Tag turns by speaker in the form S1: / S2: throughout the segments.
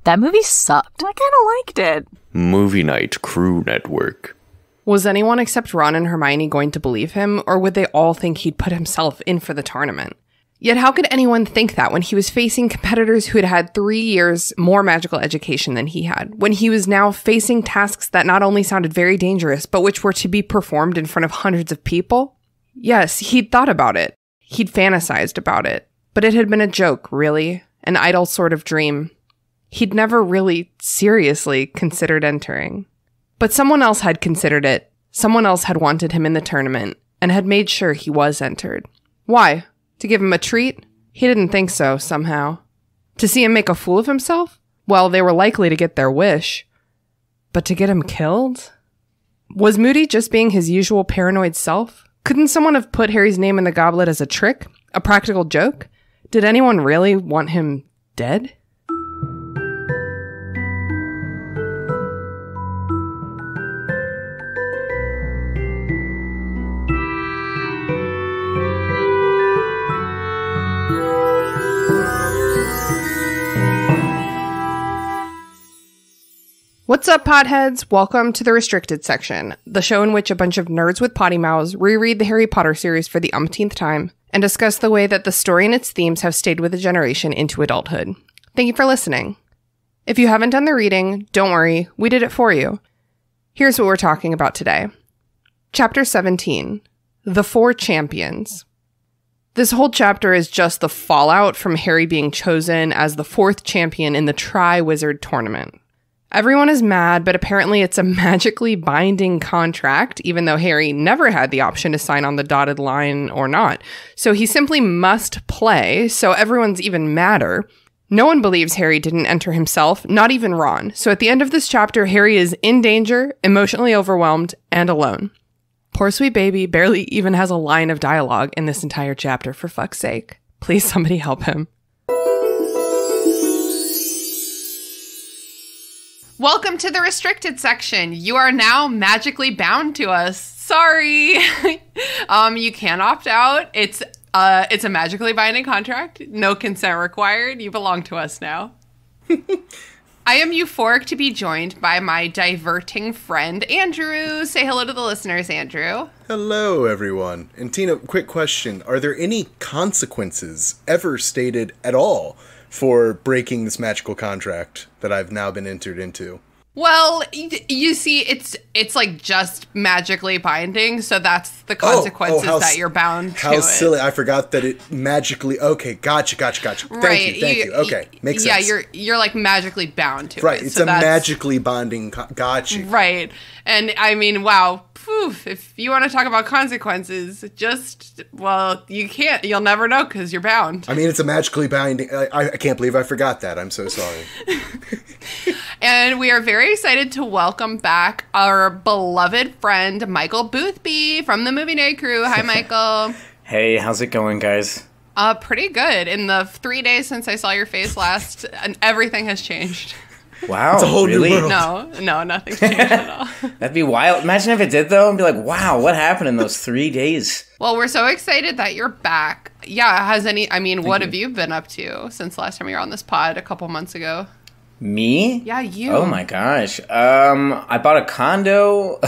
S1: That movie sucked.
S2: I kind of liked it.
S3: Movie Night Crew Network.
S4: Was anyone except Ron and Hermione going to believe him, or would they all think he'd put himself in for the tournament? Yet how could anyone think that when he was facing competitors who had had 3 years more magical education than he had, when he was now facing tasks that not only sounded very dangerous, but which were to be performed in front of hundreds of people? Yes, he'd thought about it. He'd fantasized about it. But it had been a joke, really. An idle sort of dream. He'd never really seriously considered entering. But someone else had considered it. Someone else had wanted him in the tournament, and had made sure he was entered. Why? To give him a treat? He didn't think so, somehow. To see him make a fool of himself? Well, they were likely to get their wish. But to get him killed? Was Moody just being his usual paranoid self? Couldn't someone have put Harry's name in the goblet as a trick? A practical joke? Did anyone really want him dead? What's up, potheads? Welcome to the Restricted Section, the show in which a bunch of nerds with potty mouths reread the Harry Potter series for the umpteenth time and discuss the way that the story and its themes have stayed with a generation into adulthood. Thank you for listening. If you haven't done the reading, don't worry, we did it for you. Here's what we're talking about today. Chapter 17, The Four Champions. This whole chapter is just the fallout from Harry being chosen as the fourth champion in the Tri-Wizard Tournament. Everyone is mad, but apparently it's a magically binding contract, even though Harry never had the option to sign on the dotted line or not. So he simply must play, so everyone's even madder. No one believes Harry didn't enter himself, not even Ron. So at the end of this chapter, Harry is in danger, emotionally overwhelmed, and alone. Poor sweet baby barely even has a line of dialogue in this entire chapter, for fuck's sake. Please somebody help him. Welcome to the Restricted Section. You are now magically bound to us. Sorry. You can opt out. It's a magically binding contract. No consent required. You belong to us now. I am euphoric to be joined by my diverting friend, Andrew. Say hello to the listeners, Andrew.
S5: Hello, everyone. And Tina, quick question. Are there any consequences ever stated at all for breaking this magical contract that I've now been entered into?
S4: Well, you see, it's like just magically binding, so that's the consequences that you're bound to.
S5: How silly. I forgot that it magically... Okay, gotcha.
S4: Right.
S5: Thank you. Okay, makes sense.
S4: Yeah, you're like magically bound to it.
S5: Right, it's a magically bonding... Gotcha.
S4: Right. And I mean, wow, if you want to talk about consequences, you can't. You'll never know because you're bound.
S5: I mean, it's a magically binding... I can't believe I forgot that. I'm so sorry.
S4: And we are very excited to welcome back our beloved friend, Michael Boothby from the Movie Night Crew. Hi, Michael.
S6: Hey, how's it going, guys?
S4: Pretty good. In the 3 days since I saw your face last, everything has changed.
S6: Wow,
S5: it's a whole
S6: really?
S5: new world.
S4: No, nothing's changed at all.
S6: That'd be wild. Imagine if it did, though, and be like, wow, what happened in those 3 days?
S4: Well, we're so excited that you're back. Yeah, what have you been up to since last time you were on this pod a couple months ago?
S6: Me?
S4: Yeah, you.
S6: Oh my gosh. I bought a condo.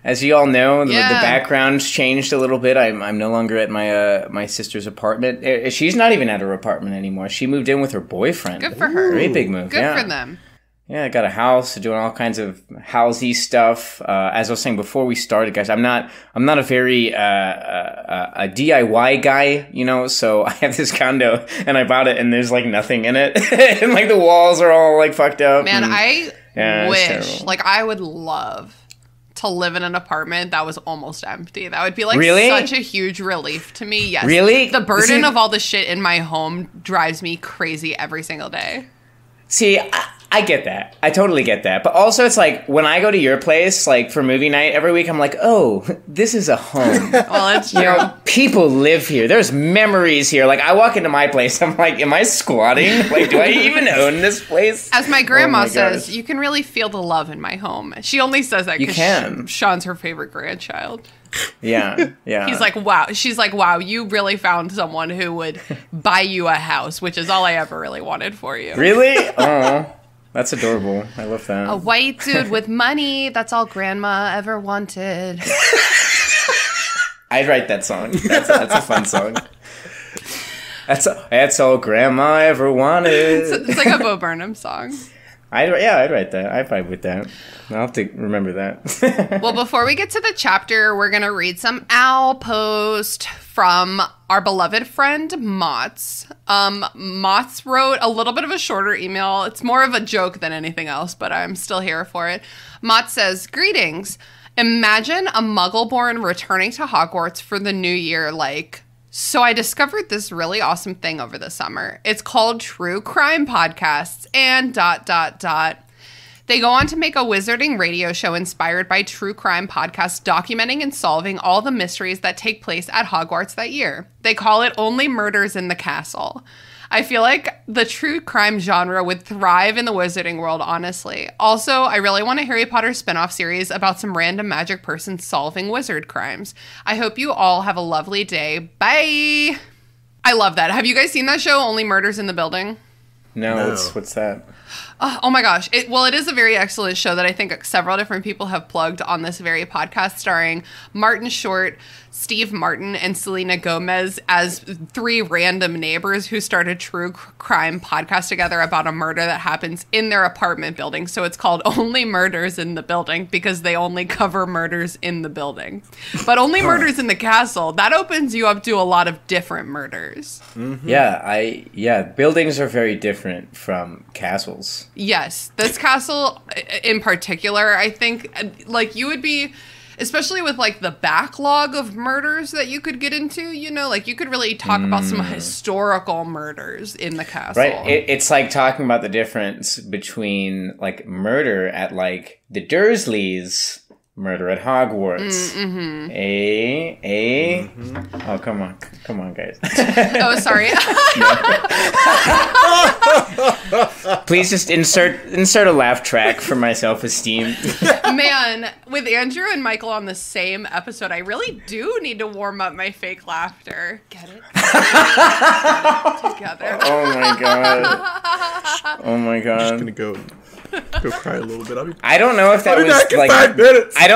S6: As you all know, the background's changed a little bit. I'm no longer at my sister's apartment. She's not even at her apartment anymore. She moved in with her boyfriend.
S4: Good for her.
S6: Very big move.
S4: Good for them.
S6: Yeah, I got a house, doing all kinds of housey stuff. As I was saying before we started, guys, I'm not a very a DIY guy, so I have this condo and I bought it and there's like nothing in it, and like the walls are all like fucked up.
S4: Man, I wish, I would love to live in an apartment that was almost empty. That would be like such a huge relief to me. Yes,
S6: really.
S4: The burden of all the shit in my home drives me crazy every single day.
S6: See, I get that. I totally get that. But also, it's like, when I go to your place, like, for movie night every week, I'm like, oh, this is a home.
S4: Well, it's true.
S6: People live here. There's memories here. Like, I walk into my place, I'm like, am I squatting? Like, do I even own this place?
S4: As my grandma says, you can really feel the love in my home. She only says that because Sean's her favorite grandchild.
S6: Yeah.
S4: He's like, wow. She's like, wow, you really found someone who would buy you a house, which is all I ever really wanted for you.
S6: Really? Oh. That's adorable. I love that.
S4: A white dude with money. That's all grandma ever wanted.
S6: I'd write that song. That's a fun song. That's all grandma ever wanted.
S4: It's like a Bo Burnham song.
S6: I'd write that. I vibe with that. I'll have to remember that.
S4: Well, before we get to the chapter, we're going to read some owl post from our beloved friend, Mott's. Mott's wrote a little bit of a shorter email. It's more of a joke than anything else, but I'm still here for it. Mott says, "Greetings. Imagine a muggle-born returning to Hogwarts for the new year like... So I discovered this really awesome thing over the summer. It's called True Crime Podcasts and ... They go on to make a wizarding radio show inspired by true crime podcasts documenting and solving all the mysteries that take place at Hogwarts that year. They call it Only Murders in the Castle. I feel like the true crime genre would thrive in the wizarding world, honestly. Also, I really want a Harry Potter spinoff series about some random magic person solving wizard crimes. I hope you all have a lovely day. Bye! I love that. Have you guys seen that show, Only Murders in the Building?
S6: No. What's that?
S4: Oh my gosh. It is a very excellent show that I think several different people have plugged on this very podcast, starring Martin Short, Steve Martin, and Selena Gomez as three random neighbors who started true crime podcast together about a murder that happens in their apartment building. So it's called Only Murders in the Building because they only cover murders in the building. But Only Murders in the Castle, that opens you up to a lot of different murders.
S6: Mm-hmm. Yeah, buildings are very different from castles.
S4: Yes, this castle in particular, I think, like, you would be, especially with, like, the backlog of murders that you could get into, you know, like, you could really talk about some historical murders in the castle.
S6: Right, it's like talking about the difference between, like, murder at, like, the Dursleys, murder at Hogwarts. Oh, come on, guys.
S4: Oh, sorry.
S6: Please just insert a laugh track for my self-esteem.
S4: Man, with Andrew and Michael on the same episode, I really do need to warm up my fake laughter. Get it? Together.
S6: Oh my god.
S5: I'm just gonna go cry a little bit.
S6: I don't know if that was like
S5: 5 minutes.
S6: I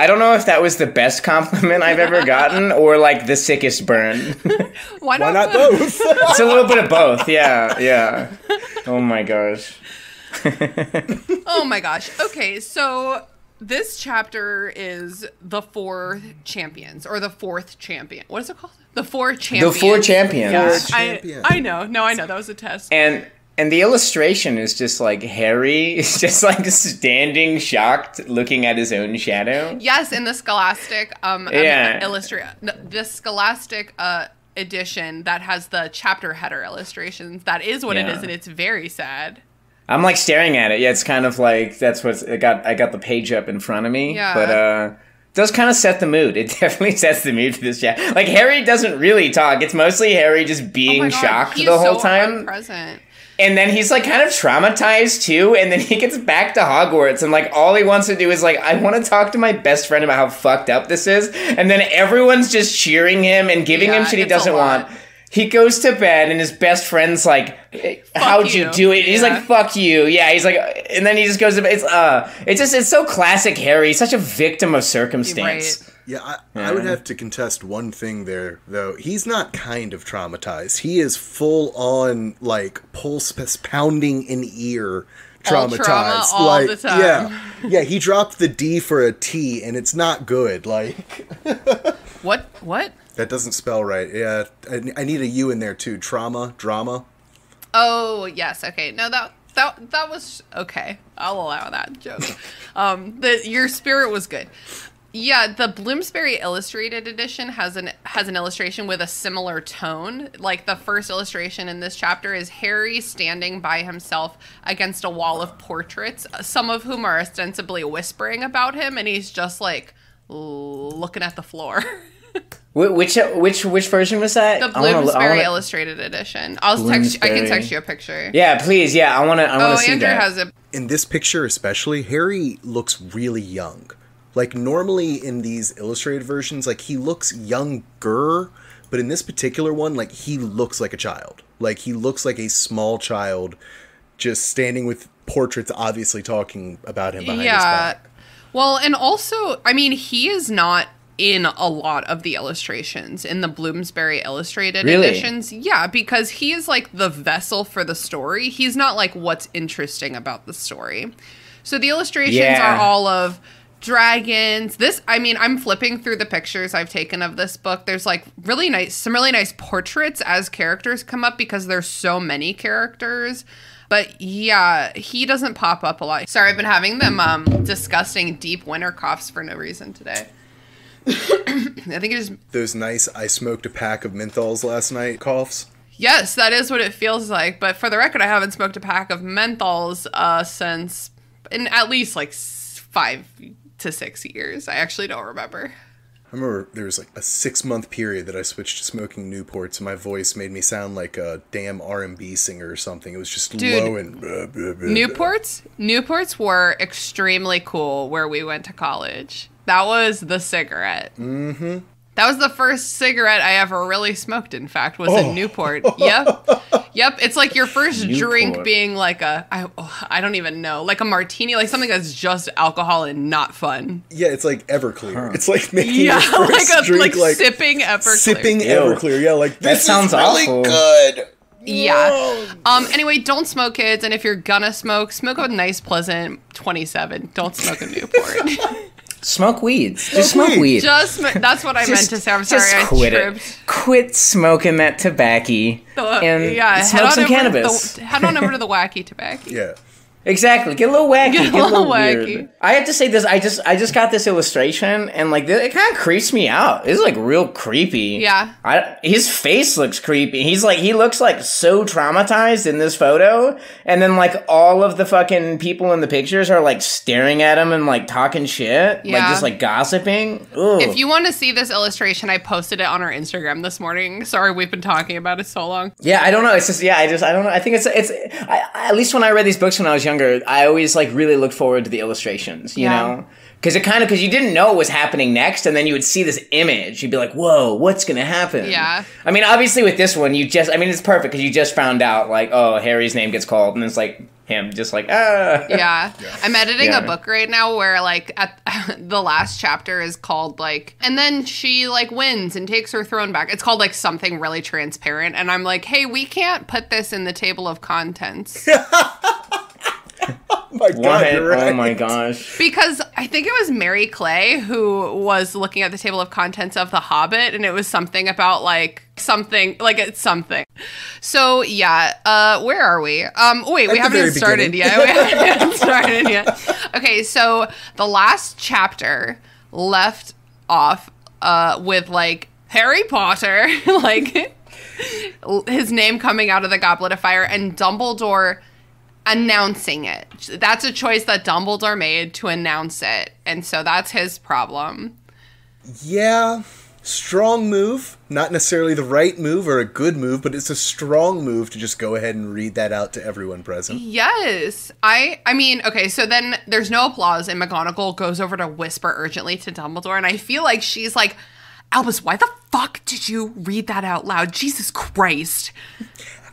S6: don't know if that was the best compliment I've ever gotten or like the sickest burn.
S4: Why not
S5: both?
S6: It's a little bit of both. Yeah. Oh my gosh.
S4: Oh my gosh. Okay, so this chapter is the four champions, or the fourth champion. What is it called? The four champions.
S6: The four champions.
S4: Yeah, I know. No, I know. That was a test.
S6: And the illustration is just like Harry is just like standing shocked looking at his own shadow.
S4: Yes, in the Scholastic the Scholastic edition that has the chapter header illustrations. That is what it is, and it's very sad.
S6: I'm like staring at it. Yeah, it's kind of like that's what I got the page up in front of me.
S4: Yeah.
S6: But it does kind of set the mood. It definitely sets the mood for this chapter. Like Harry doesn't really talk. It's mostly Harry just being shocked the whole time.
S4: Present.
S6: And then he's like kind of traumatized too, and then he gets back to Hogwarts, and like all he wants to do is like, I want to talk to my best friend about how fucked up this is, and then everyone's just cheering him and giving him shit he doesn't want. He goes to bed, and his best friend's like, "How'd you do it?" He's like, "Fuck you." Yeah, he's like, and then he just goes to bed. It's so classic Harry. He's such a victim of circumstance.
S4: Right.
S5: Yeah, I would have to contest one thing there, though. He's not kind of traumatized. He is full on, like, pulse pounding in ear traumatized.
S4: All the time.
S5: Yeah, he dropped the D for a T, and it's not good. Like,
S4: What?
S5: that doesn't spell right. Yeah, I need a U in there too. Drama.
S4: Oh yes. Okay. No, that was okay. I'll allow that joke. Your spirit was good. Yeah, the Bloomsbury Illustrated Edition has an illustration with a similar tone. Like, the first illustration in this chapter is Harry standing by himself against a wall of portraits, some of whom are ostensibly whispering about him, and he's just, like, looking at the floor.
S6: Which version was that?
S4: The Bloomsbury Illustrated Edition. I can text you a picture.
S6: Yeah, please. Yeah, I want to see
S4: Andrew
S6: that.
S4: has it.
S5: In this picture especially, Harry looks really young. Like, normally in these illustrated versions, like, he looks younger, but in this particular one, like, he looks like a child. Like, he looks like a small child just standing with portraits obviously talking about him behind his back.
S4: Well, and also, I mean, he is not in a lot of the illustrations in the Bloomsbury Illustrated editions. Yeah, because he is like the vessel for the story. He's not like what's interesting about the story. So the illustrations are all of dragons. I'm flipping through the pictures I've taken of this book. There's like some really nice portraits as characters come up because there's so many characters. But yeah, he doesn't pop up a lot. Sorry, I've been having them disgusting deep winter coughs for no reason today. I think it is
S5: those nice I smoked a pack of menthols last night coughs.
S4: Yes, that is what it feels like. But for the record, I haven't smoked a pack of menthols since in at least like 5 to 6 years. I actually don't remember.
S5: I remember there was like a 6-month period that I switched to smoking Newports, and my voice made me sound like a damn R&B singer or something. It was just low and... Newports were extremely cool where we went to college.
S4: That was the cigarette.
S5: Mm-hmm.
S4: That was the first cigarette I ever really smoked, in fact, was a Newport. Yep. It's like your first drink being like I don't even know, like a martini, like something that's just alcohol and not fun.
S5: Yeah, it's like Everclear. Huh. It's like making your first drink like
S4: sipping Everclear.
S5: Sipping Everclear. Yeah, like this
S6: sounds
S5: really
S6: awful.
S5: Good.
S4: Yeah. Anyway, don't smoke, kids, and if you're gonna smoke a nice, pleasant 27. Don't smoke a Newport.
S6: Smoke weeds. Just smoke weed.
S4: That's what I meant to say. I'm sorry.
S6: Just quit it. Quit smoking that tobacco. And smoke some cannabis.
S4: Head on over to the wacky tobacco.
S5: Yeah.
S6: Exactly. Get a little wacky.
S4: Get a little wacky.
S6: Weird. I have to say this. I just got this illustration, and like it kind of creeps me out. It's like real creepy.
S4: Yeah.
S6: His face looks creepy. He looks like so traumatized in this photo, and then like all of the fucking people in the pictures are like staring at him and like talking shit, like just like gossiping. Ugh.
S4: If you want to see this illustration, I posted it on our Instagram this morning. Sorry, we've been talking about it so long.
S6: Yeah, I don't know. It's just I don't know. I think at least when I read these books when I was younger, I always like really looked forward to the illustrations, you know, because you didn't know what was happening next, and then you would see this image, you'd be like, "Whoa, what's gonna happen?"
S4: Yeah.
S6: I mean, obviously with this one, it's perfect because you just found out like, oh, Harry's name gets called, and it's like him, just like
S4: Yeah. I'm editing a book right now where like at the last chapter is called like, and then she like wins and takes her throne back. It's called like something really transparent, and I'm like, hey, we can't put this in the table of contents.
S5: My God, you're right.
S6: Oh my gosh.
S4: Because I think it was Mary Clay who was looking at the table of contents of The Hobbit, and it was something about it's something. So yeah, where are we? Wait, we haven't even started yet. We haven't started yet. Okay, so the last chapter left off with like Harry Potter, like his name coming out of the Goblet of Fire, and Dumbledore announcing it. That's a choice that Dumbledore made to announce it. And so that's his problem.
S5: Yeah. Strong move. Not necessarily the right move or a good move, but it's a strong move to just go ahead and read that out to everyone present.
S4: Yes. I mean, okay, so then there's no applause, and McGonagall goes over to whisper urgently to Dumbledore, and I feel like she's like, Albus, why the fuck did you read that out loud? Jesus Christ.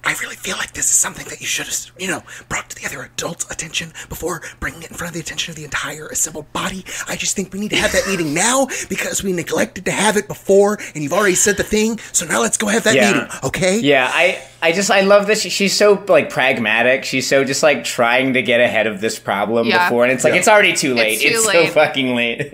S1: I really feel like this is something that you should have, brought to the other adults' attention before bringing it in front of the attention of the entire assembled body. I just think we need to have that meeting now because we neglected to have it before, and you've already said the thing, so now let's go have that meeting, okay?
S6: Yeah, I love this. She's so, like, pragmatic. She's so just, like, trying to get ahead of this problem before, and it's like, it's already too late. It's so fucking late.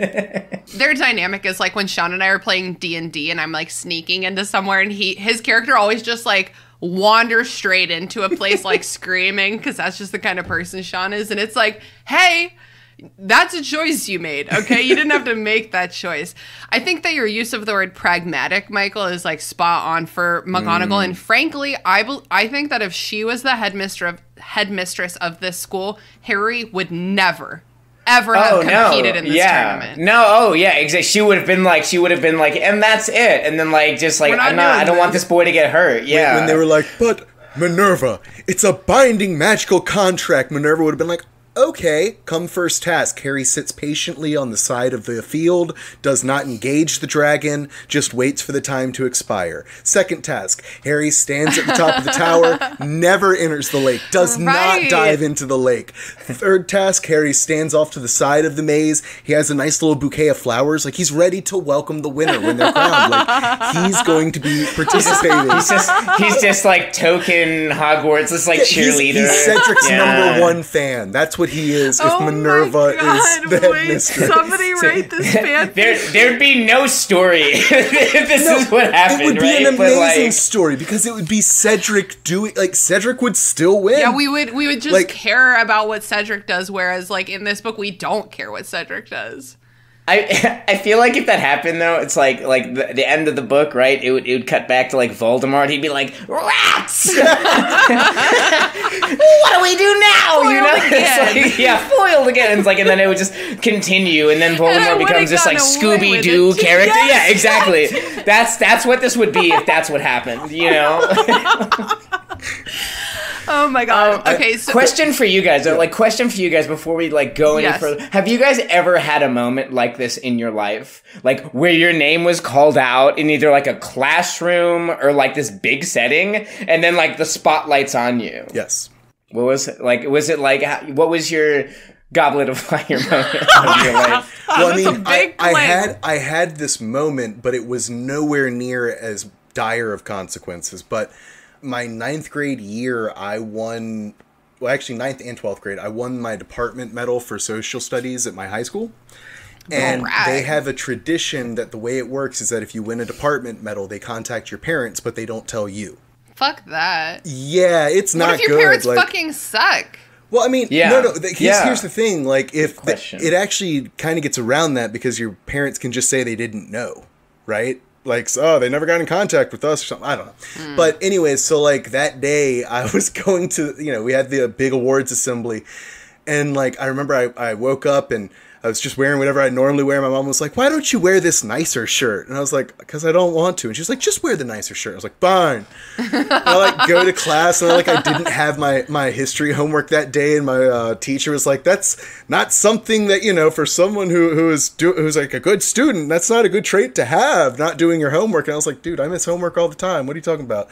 S4: Their dynamic is, like, when Sean and I are playing D&D, and I'm, like, sneaking into somewhere, and his character always just, like, wander straight into a place like screaming, because that's just the kind of person Sean is. And it's like, hey, that's a choice you made, okay? You didn't have to make that choice. I think that your use of the word pragmatic, Michael, is like spot on for McGonagall. And frankly, I think that if she was the headmistress of this school, Harry would never ever have competed in this tournament.
S6: Exactly. She would have been like, and that's it. And then like, just like, I don't want this boy to get hurt.
S5: When they were like, but Minerva, it's a binding magical contract. Minerva would have been like, Okay, come first task. Harry sits patiently on the side of the field, does not engage the dragon, just waits for the time to expire. Second task, Harry stands at the top of the tower, never enters the lake, does not dive into the lake. Third task, Harry stands off to the side of the maze. He has a nice little bouquet of flowers, like he's ready to welcome the winner when they're crowned. Like he's going to be participating.
S6: He's just like token Hogwarts, it's like cheerleader.
S5: He's Cedric's number one fan. That's what he is if Minerva is the headmistress.
S4: Somebody write this fanfic.
S6: There'd be no story if this is what happened,
S5: it would be
S6: right?
S5: an amazing story because it would be Cedric doing, like, Cedric would still win.
S4: Yeah, we would just care about what Cedric does, whereas like in this book we don't care what Cedric does.
S6: I feel like if that happened though, it's like the end of the book, right? It would cut back to like Voldemort. He'd be like, rats! What do we do now?
S4: Foiled again.
S6: Foiled again. It's like, and then it would just continue, and then Voldemort becomes this like Scooby-Doo character.
S4: Yes!
S6: Yeah, exactly. That's what this would be if that's what happened. You know.
S4: Oh my god. Okay, so
S6: question for you guys before we like go any further. Have you guys ever had a moment like this in your life? Like where your name was called out in either like a classroom or like this big setting and then like the spotlight's on you?
S5: Yes.
S6: What was it like? What was your Goblet of Fire moment of your life?
S5: Well, I mean, I had this moment, but it was nowhere near as dire of consequences, but my 9th grade year, I won, well, actually 9th and 12th grade, I won my department medal for social studies at my high school. And they have a tradition that the way it works is that if you win a department medal, they contact your parents, but they don't tell you.
S4: Fuck that.
S5: Yeah, it's not good.
S4: What if your parents fucking suck?
S5: Well, I mean, no. Here's the thing. Like, if it actually kind of gets around that because your parents can just say they didn't know, right? Like, they never got in contact with us or something. I don't know. But anyways, so like that day I was going to, we had the big awards assembly. And like, I remember I woke up and I was just wearing whatever I normally wear. My mom was like, why don't you wear this nicer shirt? And I was like, because I don't want to. And she was like, just wear the nicer shirt. I was like, fine. And I like go to class and I didn't have my history homework that day. And my teacher was like, that's not something that, for someone who's like a good student, that's not a good trait to have, not doing your homework. And I was like, dude, I miss homework all the time. What are you talking about?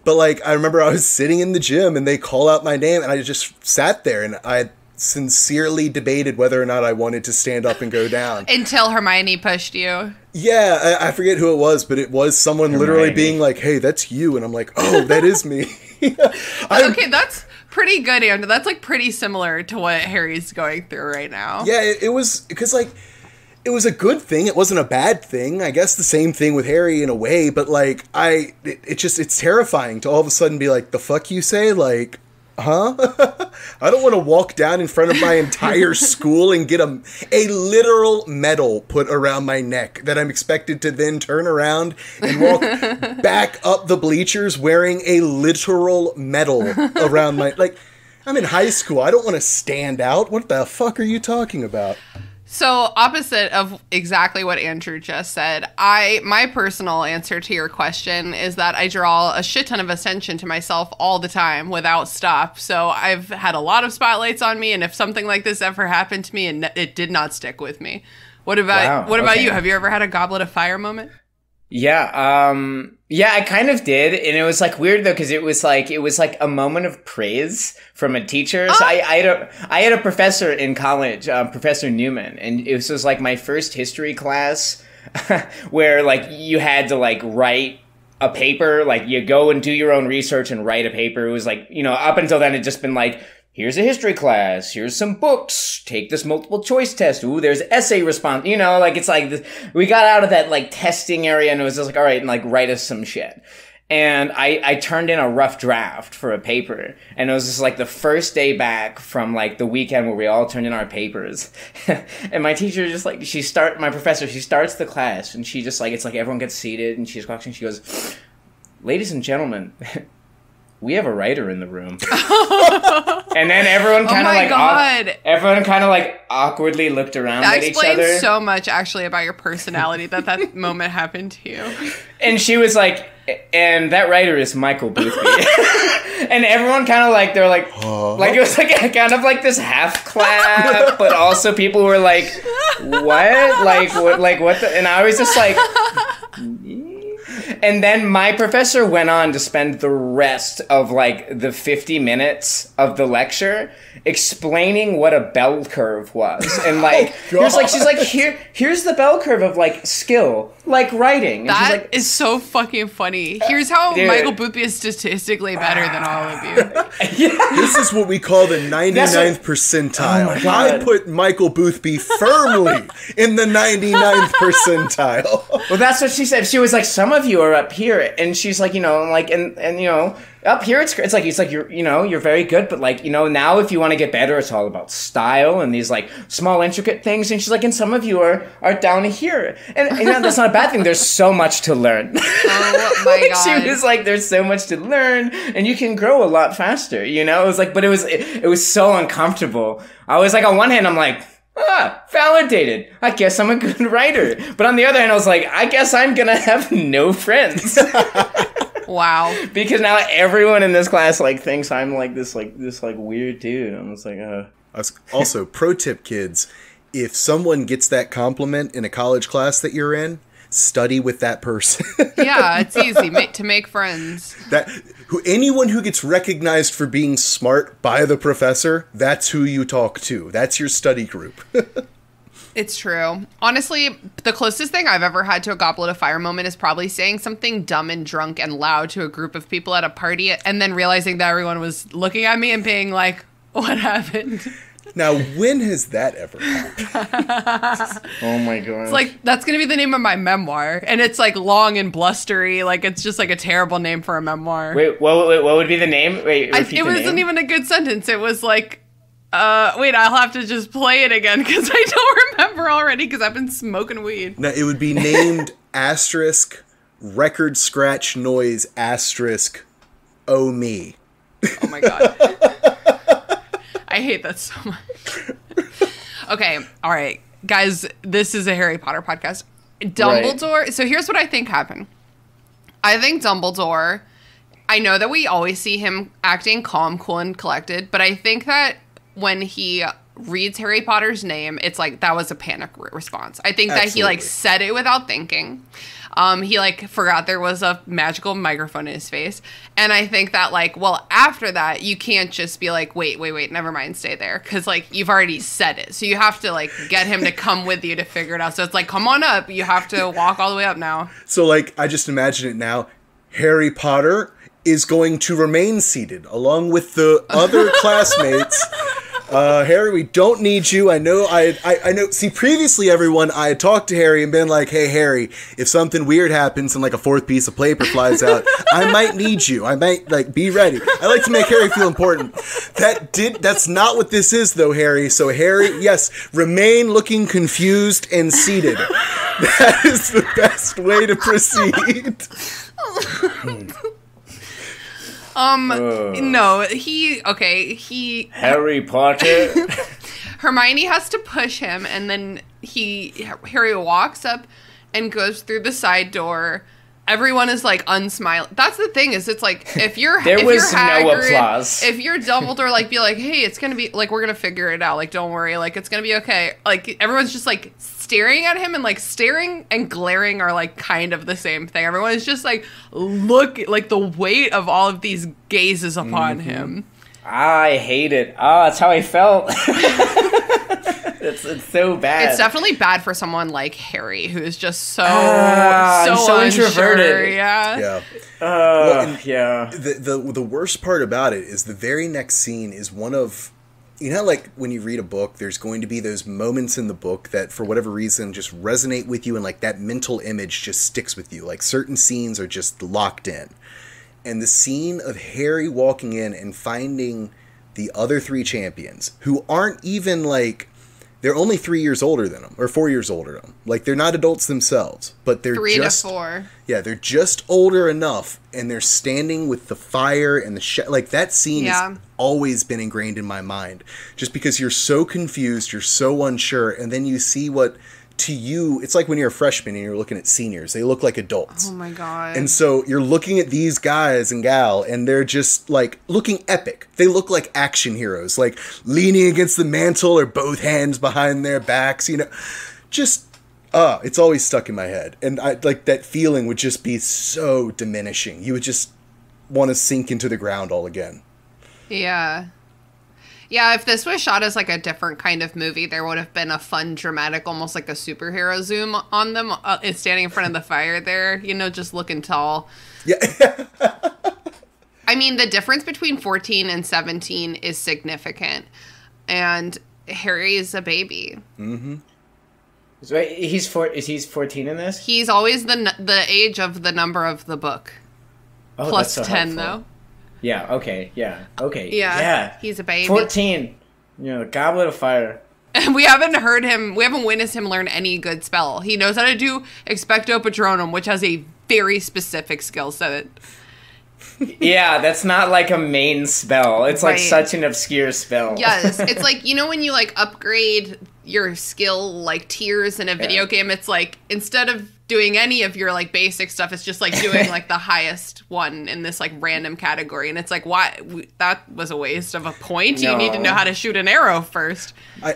S5: But like, I remember I was sitting in the gym and they call out my name and I just sat there and I sincerely debated whether or not I wanted to stand up and go down.
S4: Until Hermione pushed you.
S5: Yeah, I forget who it was, but it was someone literally being like, hey, that's you. And I'm like, oh, that is me.
S4: Okay, that's pretty good, Andrew. That's like pretty similar to what Harry's going through right now.
S5: Yeah, it was, because like, it was a good thing. It wasn't a bad thing. I guess the same thing with Harry in a way, but like, it's terrifying to all of a sudden be like, the fuck you say? Like, huh? I don't want to walk down in front of my entire school and get a literal medal put around my neck that I'm expected to then turn around and walk back up the bleachers wearing a literal medal around my... Like, I'm in high school. I don't want to stand out. What the fuck are you talking about?
S4: So, opposite of exactly what Andrew just said, my personal answer to your question is that I draw a shit ton of attention to myself all the time without stop. So, I've had a lot of spotlights on me, and if something like this ever happened to me, and it did not stick with me. What about you? Have you ever had a Goblet of Fire moment?
S6: Yeah, I kind of did, and it was like weird though because it was like a moment of praise from a teacher. So I had a professor in college, Professor Newman, and it was like my first history class where like you had to like write a paper, like you go and do your own research and write a paper. It was like, up until then it'd just been like, here's a history class, here's some books, take this multiple choice test, ooh, there's essay response, it's like, we got out of that, like, testing area, and it was just like, all right, and, like, write us some shit. And I turned in a rough draft for a paper, and it was just, like, the first day back from, like, the weekend where we all turned in our papers. And my teacher just, like, my professor, she starts the class, and she just, like, it's like everyone gets seated, and she just walks in, she goes, ladies and gentlemen, we have a writer in the room. And then everyone kind of like awkwardly looked around at each other.
S4: That explains so much actually about your personality that moment happened to you.
S6: And she was like, And that writer is Michael Boothby. And everyone kind of like, they're like, like it was like kind of like this half clap, but also people were like, what? Like what the? And I was just like, and then my professor went on to spend the rest of like the 50 minutes of the lecture explaining what a bell curve was. And like, she's like, here's the bell curve of like skill, like writing. And
S4: that
S6: like,
S4: is so fucking funny. Here's how Michael Boothby is statistically better than all of you.
S5: This is what we call the 99th percentile.
S6: Oh my God.
S5: I put Michael Boothby firmly in the 99th percentile.
S6: Well, that's what she said. She was like, some of you are up here, and she's like, you know, like, and you know, up here it's like you're, you know, you're very good, but like, you know, now if you want to get better, it's all about style and these like small intricate things. And she's like, and some of you are down here, and you know, that's not a bad thing. There's so much to learn.
S4: Oh my God.
S6: She was like, there's so much to learn, and you can grow a lot faster. You know, it was like, but it was so uncomfortable. I was like, on one hand, I'm like, validated. I guess I'm a good writer. But on the other hand, I was like, I guess I'm gonna have no friends.
S4: Wow.
S6: Because now everyone in this class like thinks I'm like this weird dude. I'm just like,
S5: Also, pro tip, kids, if someone gets that compliment in a college class that you're in, study with that person.
S4: Yeah, it's easy to make friends.
S5: Anyone who gets recognized for being smart by the professor, that's who you talk to. That's your study group.
S4: It's true. Honestly, the closest thing I've ever had to a goblet of fire moment is probably saying something dumb and drunk and loud to a group of people at a party and then realizing that everyone was looking at me and being like, what happened?
S5: Now, when has that ever happened?
S6: oh my God.
S4: It's like, that's going to be the name of my memoir. And it's like long and blustery. Like, it's just like a terrible name for a memoir.
S6: Wait, what would be the name? Wait,
S4: it wasn't even a good sentence. It was like, wait, I'll have to just play it again because I don't remember already because I've been smoking weed.
S5: No, it would be named asterisk record scratch noise asterisk oh me.
S4: Oh my God. I hate that so much. Okay, all right. Guys, this is a Harry Potter podcast. Dumbledore, right. So here's what I think happened. I think Dumbledore, I know that we always see him acting calm, cool, and collected, but I think that when he reads Harry Potter's name, it's like that was a panic response. I think that he like said it without thinking. He like forgot there was a magical microphone in his face. And I think that like, well, after that, you can't just be like, wait, never mind, stay there. Cause like you've already said it. So you have to like get him to come with you to figure it out. So it's like, come on up. You have to walk all the way up now.
S5: So like, I just imagine it now. Harry Potter is going to remain seated along with the other classmates. Harry, we don't need you. I know. I know. See, previously, everyone, I had talked to Harry and been like, "Hey, Harry, if something weird happens and like a fourth piece of paper flies out, I might need you. I might like be ready." I like to make Harry feel important. That's not what this is, though, Harry. So, Harry, yes, remain looking confused and seated. That is the best way to proceed.
S4: No,
S6: Harry Potter.
S4: Hermione has to push him, and then Harry walks up and goes through the side door. Everyone is like unsmiling. That's the thing is, it's like if you're
S6: there
S4: if
S6: was
S4: you're Hagrid,
S6: no applause.
S4: If you're Dumbledore, like be like, hey, it's gonna be like we're gonna figure it out. Like don't worry, like it's gonna be okay. Like everyone's just like staring at him, and like staring and glaring are like kind of the same thing. Everyone is just like like the weight of all of these gazes upon him.
S6: I hate it. That's how I felt. It's so bad.
S4: It's definitely bad for someone like Harry, who is just so
S6: introverted.
S4: Yeah.
S6: Yeah.
S5: The worst part about it is the very next scene is one of, you know, like when you read a book, there's going to be those moments in the book that for whatever reason just resonate with you, and like that mental image just sticks with you. Like certain scenes are just locked in. And the scene of Harry walking in and finding the other three champions, who aren't even like, they're only 3 years older than him, or 4 years older than him. Like, they're not adults themselves, but they're
S4: 3
S5: just...
S4: 3 to 4.
S5: Yeah, they're just older enough, and they're standing with the fire and the... like, that scene has always been ingrained in my mind. Just because you're so confused, you're so unsure, and then you see what to you, it's like when you're a freshman and you're looking at seniors. They look like adults.
S4: Oh my God.
S5: And so you're looking at these guys and gal, and they're just like looking epic. They look like action heroes, like leaning against the mantle or both hands behind their backs, you know. Just, it's always stuck in my head. And I like that feeling would just be so diminishing. You would just want to sink into the ground all again.
S4: Yeah. Yeah, if this was shot as like a different kind of movie, there would have been a fun, dramatic, almost like a superhero zoom on them standing in front of the fire there, you know, just looking tall.
S5: Yeah.
S4: I mean, the difference between 14 and 17 is significant. And Harry is a baby.
S5: Mm-hmm.
S6: So is he 14 in this?
S4: He's always the age of the number of the book.
S6: Oh,
S4: plus
S6: that's so
S4: 10,
S6: helpful.
S4: though.
S6: Yeah, okay, yeah, okay.
S4: Yeah, he's a baby.
S6: 14. You know, Goblet of Fire.
S4: And we haven't witnessed him learn any good spell. He knows how to do Expecto Patronum, which has a very specific skill set.
S6: Yeah, that's not like a main spell. It's like such an obscure spell.
S4: Yes, it's like, you know when you like upgrade your skill like tiers in a video game, it's like instead of doing any of your like basic stuff, it's just like doing like the highest one in this like random category, and it's like, why? That was a waste of a point.
S6: No.
S4: You need to know how to shoot an arrow first.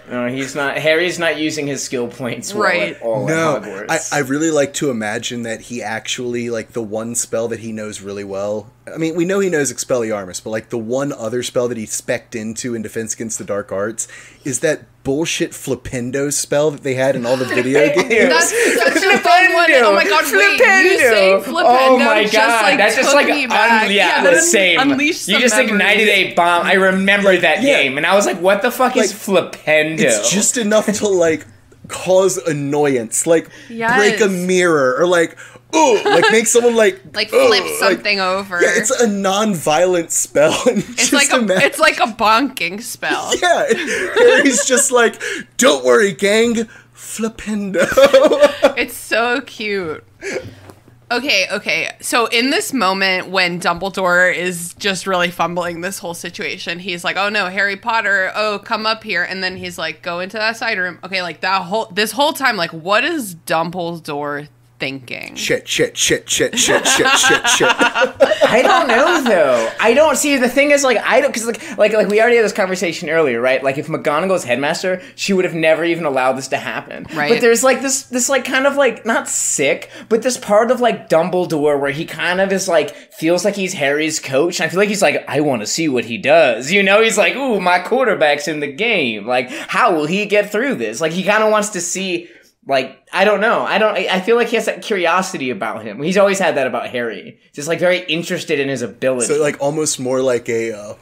S6: No, he's not. Harry's not using his skill points well at all at Hogwarts.
S5: I really like to imagine that he actually, like, the one spell that he knows really well. I mean, we know he knows Expelliarmus, but like the one other spell that he spec'd into in Defense Against the Dark Arts is that bullshit Flipendo spell that they had in all the video games.
S4: That's such a fun one. Oh my god, wait, you saying Flipendo?
S6: Oh my god,
S4: just, like,
S6: that's just like
S4: me back.
S6: the same.
S4: Unleashed
S6: you just
S4: memories.
S6: ignited a bomb. I remember that game, and I was like, "What the fuck is Flipendo?"
S5: It's just enough to like cause annoyance, like break a mirror, or like make someone like
S4: flip something over.
S5: Yeah, it's a non-violent spell.
S4: It's like a bonking spell.
S5: Yeah, Harry's just like, don't worry, gang, Flipendo.
S4: It's so cute. Okay. So in this moment when Dumbledore is just really fumbling this whole situation, he's like, "Oh no, Harry Potter! Oh, come up here!" And then he's like, "Go into that side room." Okay, like this whole time, like, what is Dumbledore thinking?
S5: Shit.
S6: I don't know though. I don't see. The thing is, like, I don't, because like we already had this conversation earlier, right? Like, if McGonagall's headmaster, she would have never even allowed this to happen.
S4: Right.
S6: But there's like this like kind of like not sick, but this part of like Dumbledore where he kind of is like feels like he's Harry's coach. And I feel like he's like, I want to see what he does. You know, he's like, ooh, my quarterback's in the game. Like, how will he get through this? Like, he kind of wants to see. Like, I don't know. I feel like he has that curiosity about him. He's always had that about Harry. Just, like, very interested in his ability.
S5: So, like, almost more like a,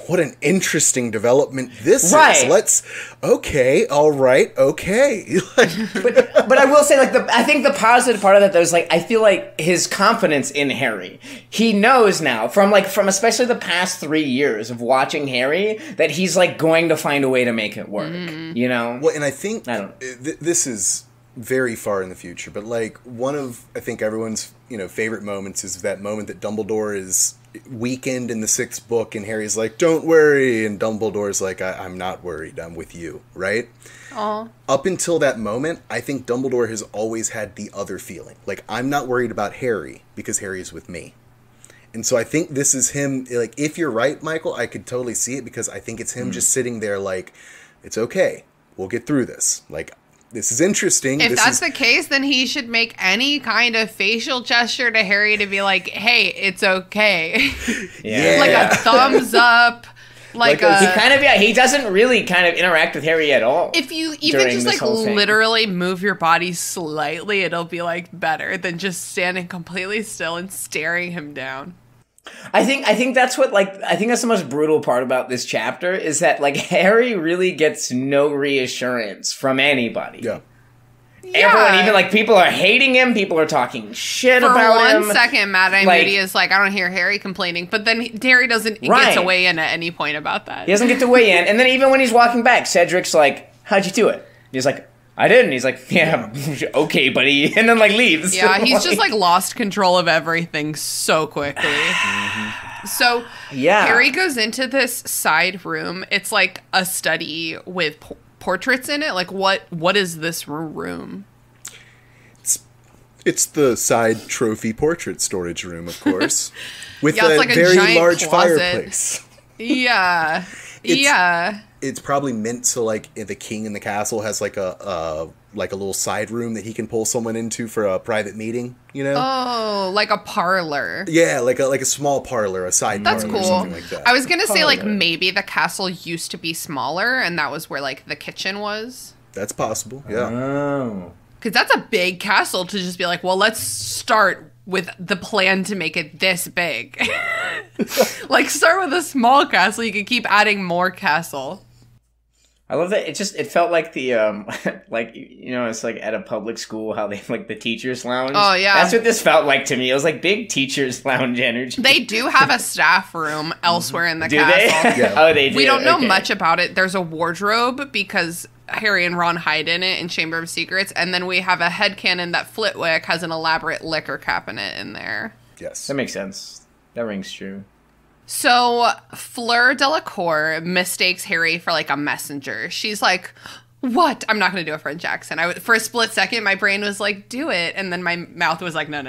S5: what an interesting development this is. Okay, all right, okay.
S6: but I will say, like, I think the positive part of that, though, is, like, I feel like his confidence in Harry. He knows now, from especially the past 3 years of watching Harry, that he's, like, going to find a way to make it work, you know?
S5: Well, and I think this is very far in the future, but like one of, I think, everyone's favorite moments is that moment that Dumbledore is weakened in the 6th book and Harry's like, don't worry, and Dumbledore's like, I'm not worried, I'm with you, right?
S4: Aww.
S5: Up until that moment, I think Dumbledore has always had the other feeling, like, I'm not worried about Harry because Harry's with me. And so I think this is him, like, if you're right, Michael, I could totally see it, because I think it's him just sitting there like, it's okay, we'll get through this, like, this is interesting.
S4: If that's the case, then he should make any kind of facial gesture to Harry to be like, hey, it's okay.
S6: Yeah.
S4: Like a thumbs up.
S6: He doesn't really kind of interact with Harry at all.
S4: If you even just like literally move your body slightly, it'll be like better than just standing completely still and staring him down.
S6: I think that's what, like, I think that's the most brutal part about this chapter, is that, like, Harry really gets no reassurance from anybody.
S5: Yeah.
S6: Everyone, even, like, people are hating him, people are talking shit about him.
S4: For 1 second, Mad-Eye Moody is like, I don't hear Harry complaining, but then Harry doesn't get to weigh in at any point about that.
S6: He doesn't get to weigh in, and then even when he's walking back, Cedric's like, how'd you do it? He's like, I didn't. He's like, yeah, okay, buddy. And then, like, leaves.
S4: Yeah, he's just, like, lost control of everything so quickly. So, Harry goes into this side room. It's, like, a study with portraits in it? Like, what is this room?
S5: It's the side trophy portrait storage room, of course, with
S4: it's
S5: a
S4: like a
S5: very
S4: giant
S5: large
S4: closet.
S5: fireplace.
S4: Yeah.
S5: It's probably meant so like the king in the castle has like a little side room that he can pull someone into for a private meeting, you know?
S4: Oh, like a parlor.
S5: Yeah, like a small parlor, a side
S4: That's
S5: parlor
S4: cool.
S5: or something like that.
S4: I was gonna say like maybe the castle used to be smaller and that was where like the kitchen was.
S5: That's possible, yeah.
S6: Oh.
S4: Because that's a big castle to just be like, well, let's start with the plan to make it this big. Like, start with a small castle. You can keep adding more castle.
S6: I love that. It felt like the, like, you know, it's like at a public school, how they have like the teachers' lounge.
S4: Oh, yeah.
S6: That's what this felt like to me. It was like big teachers' lounge energy.
S4: They do have a staff room elsewhere in the
S6: Do
S4: castle.
S6: they?
S5: Yeah.
S6: Oh, they do.
S4: We don't know
S6: Okay.
S4: much about it. There's a wardrobe because Harry and Ron hide in it in Chamber of Secrets. And then we have a headcanon that Flitwick has an elaborate liquor cabinet in there.
S5: Yes.
S6: That makes sense. That rings true.
S4: So Fleur Delacour mistakes Harry for like a messenger. She's like, what? I'm not going to do a French accent. For a split second, my brain was like, do it. And then my mouth was like, no.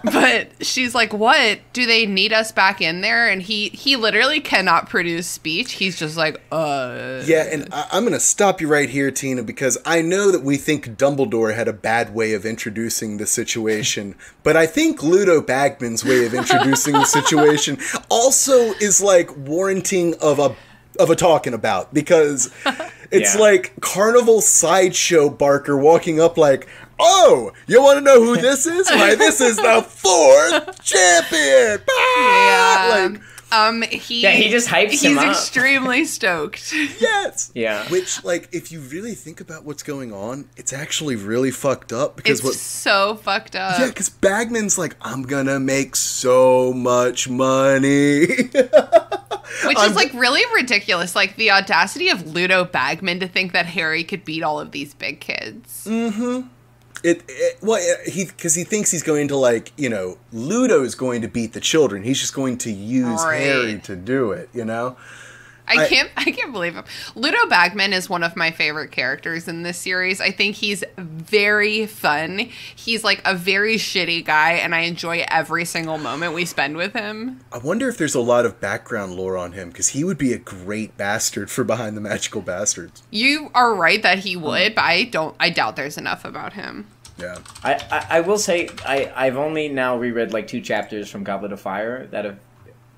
S4: But she's like, what? Do they need us back in there? And he literally cannot produce speech. He's just like,
S5: Yeah, and I'm going to stop you right here, Tina, because I know that we think Dumbledore had a bad way of introducing the situation, but I think Ludo Bagman's way of introducing the situation also is like warranting of a talking about, because it's like carnival sideshow Barker walking up like, oh, you want to know who this is? Why, this is the 4th champion!
S4: He
S6: just hypes him up.
S4: He's extremely stoked.
S5: Yes.
S6: Yeah.
S5: Which, like, if you really think about what's going on, it's actually really fucked up because
S4: It's so fucked up.
S5: Yeah, because Bagman's like, I'm gonna make so much money.
S4: Which is like really ridiculous. Like the audacity of Ludo Bagman to think that Harry could beat all of these big kids.
S5: Because he thinks he's going to, like, you know, Ludo's going to beat the children. He's just going to use Harry to do it, you know?
S4: I can't believe him. Ludo Bagman is one of my favorite characters in this series. I think he's very fun. He's like a very shitty guy, and I enjoy every single moment we spend with him.
S5: I wonder if there's a lot of background lore on him, because he would be a great bastard for Behind the Magical Bastards.
S4: You are right that he would, but I doubt there's enough about him.
S5: Yeah.
S6: I will say, I've only now reread like 2 chapters from Goblet of Fire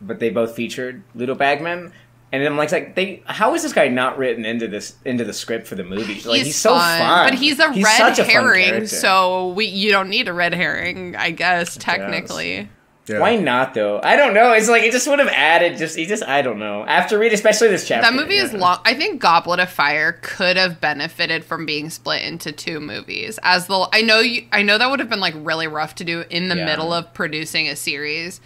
S6: but they both featured Ludo Bagman. And I'm like, how is this guy not written into the script for the movie? Like, he's so fun,
S4: but he's red herring, so you don't need a red herring, I guess technically.
S5: Yeah.
S6: Why not though? I don't know. It's like it just would have added. I don't know. After reading, especially this chapter,
S4: that movie is long. I think Goblet of Fire could have benefited from being split into 2 movies. I know that would have been like really rough to do in the middle of producing a series.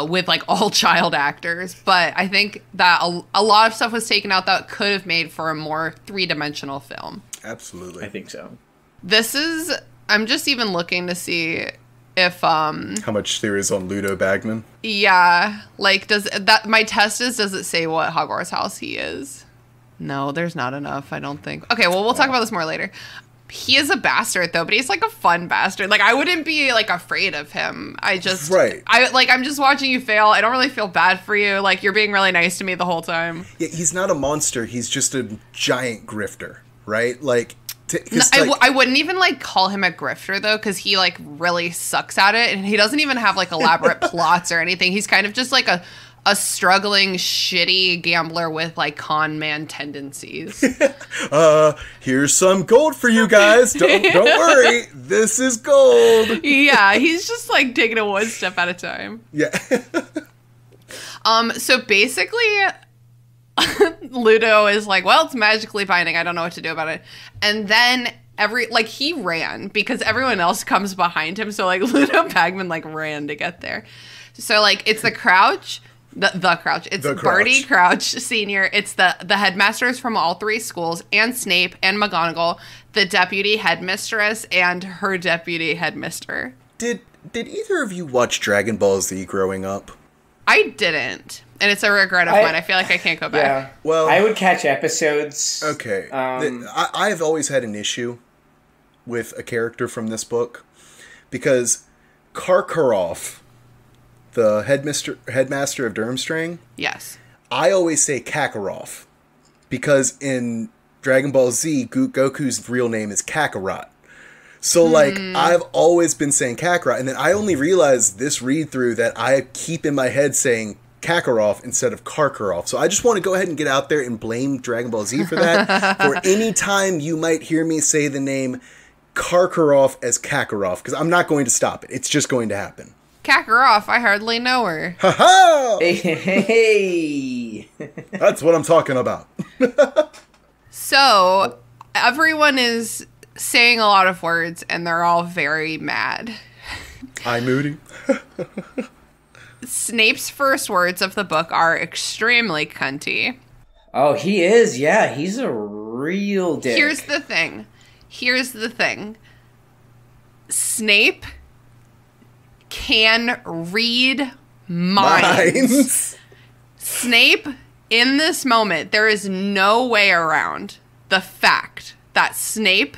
S4: With like all child actors, but I think that a lot of stuff was taken out that could have made for a more 3-dimensional film.
S5: Absolutely.
S6: I think so.
S4: I'm just even looking to see if how
S5: much there is on Ludo Bagman.
S4: Yeah, like does it say what Hogwarts house he is? No, there's not enough, I don't think. Okay, well, we'll talk about this more later. He is a bastard though, but he's like a fun bastard. Like I wouldn't be like afraid of him. I'm just watching you fail. I don't really feel bad for you. Like you're being really nice to me the whole time.
S5: Yeah, he's not a monster. He's just a giant grifter, right? Like,
S4: I wouldn't even like call him a grifter though, because he like really sucks at it, and he doesn't even have like elaborate plots or anything. He's kind of just like a struggling, shitty gambler with, like, con man tendencies.
S5: Here's some gold for you guys. Don't worry. This is gold.
S4: Yeah, he's just, like, taking it one step at a time.
S5: Yeah.
S4: So basically, Ludo is like, well, it's magically binding. I don't know what to do about it. And then he ran because everyone else comes behind him. So, like, Ludo Bagman, like, ran to get there. So, like, it's the Crouch... The Crouch. It's Barty Crouch Sr. It's the headmasters from all 3 schools, and Snape and McGonagall, the deputy headmistress, and her deputy headmister.
S5: Did either of you watch Dragon Ball Z growing up?
S4: I didn't. And it's a regret of mine. I feel like I can't go back.
S6: Yeah.
S5: Well,
S6: I would catch episodes.
S5: Okay. I've always had an issue with a character from this book because Karkaroff, the headmaster of Durmstrang.
S4: Yes.
S5: I always say Kakarot because in Dragon Ball Z, Goku's real name is Kakarot. So, like, I've always been saying Kakarot, and then I only realized this read-through that I keep in my head saying Kakarot instead of Karkaroff. So I just want to go ahead and get out there and blame Dragon Ball Z for that. For any time you might hear me say the name Karkaroff as Kakarot, because I'm not going to stop it. It's just going to happen.
S4: Kakarot, I hardly know her.
S5: Ha-ha!
S6: Hey!
S5: That's what I'm talking about.
S4: So, everyone is saying a lot of words, and they're all very mad.
S5: Hi, Moody.
S4: Snape's first words of the book are extremely cunty.
S6: Oh, he is. Yeah, he's a real dick.
S4: Here's the thing. Snape can read minds. Snape, in this moment, there is no way around the fact that Snape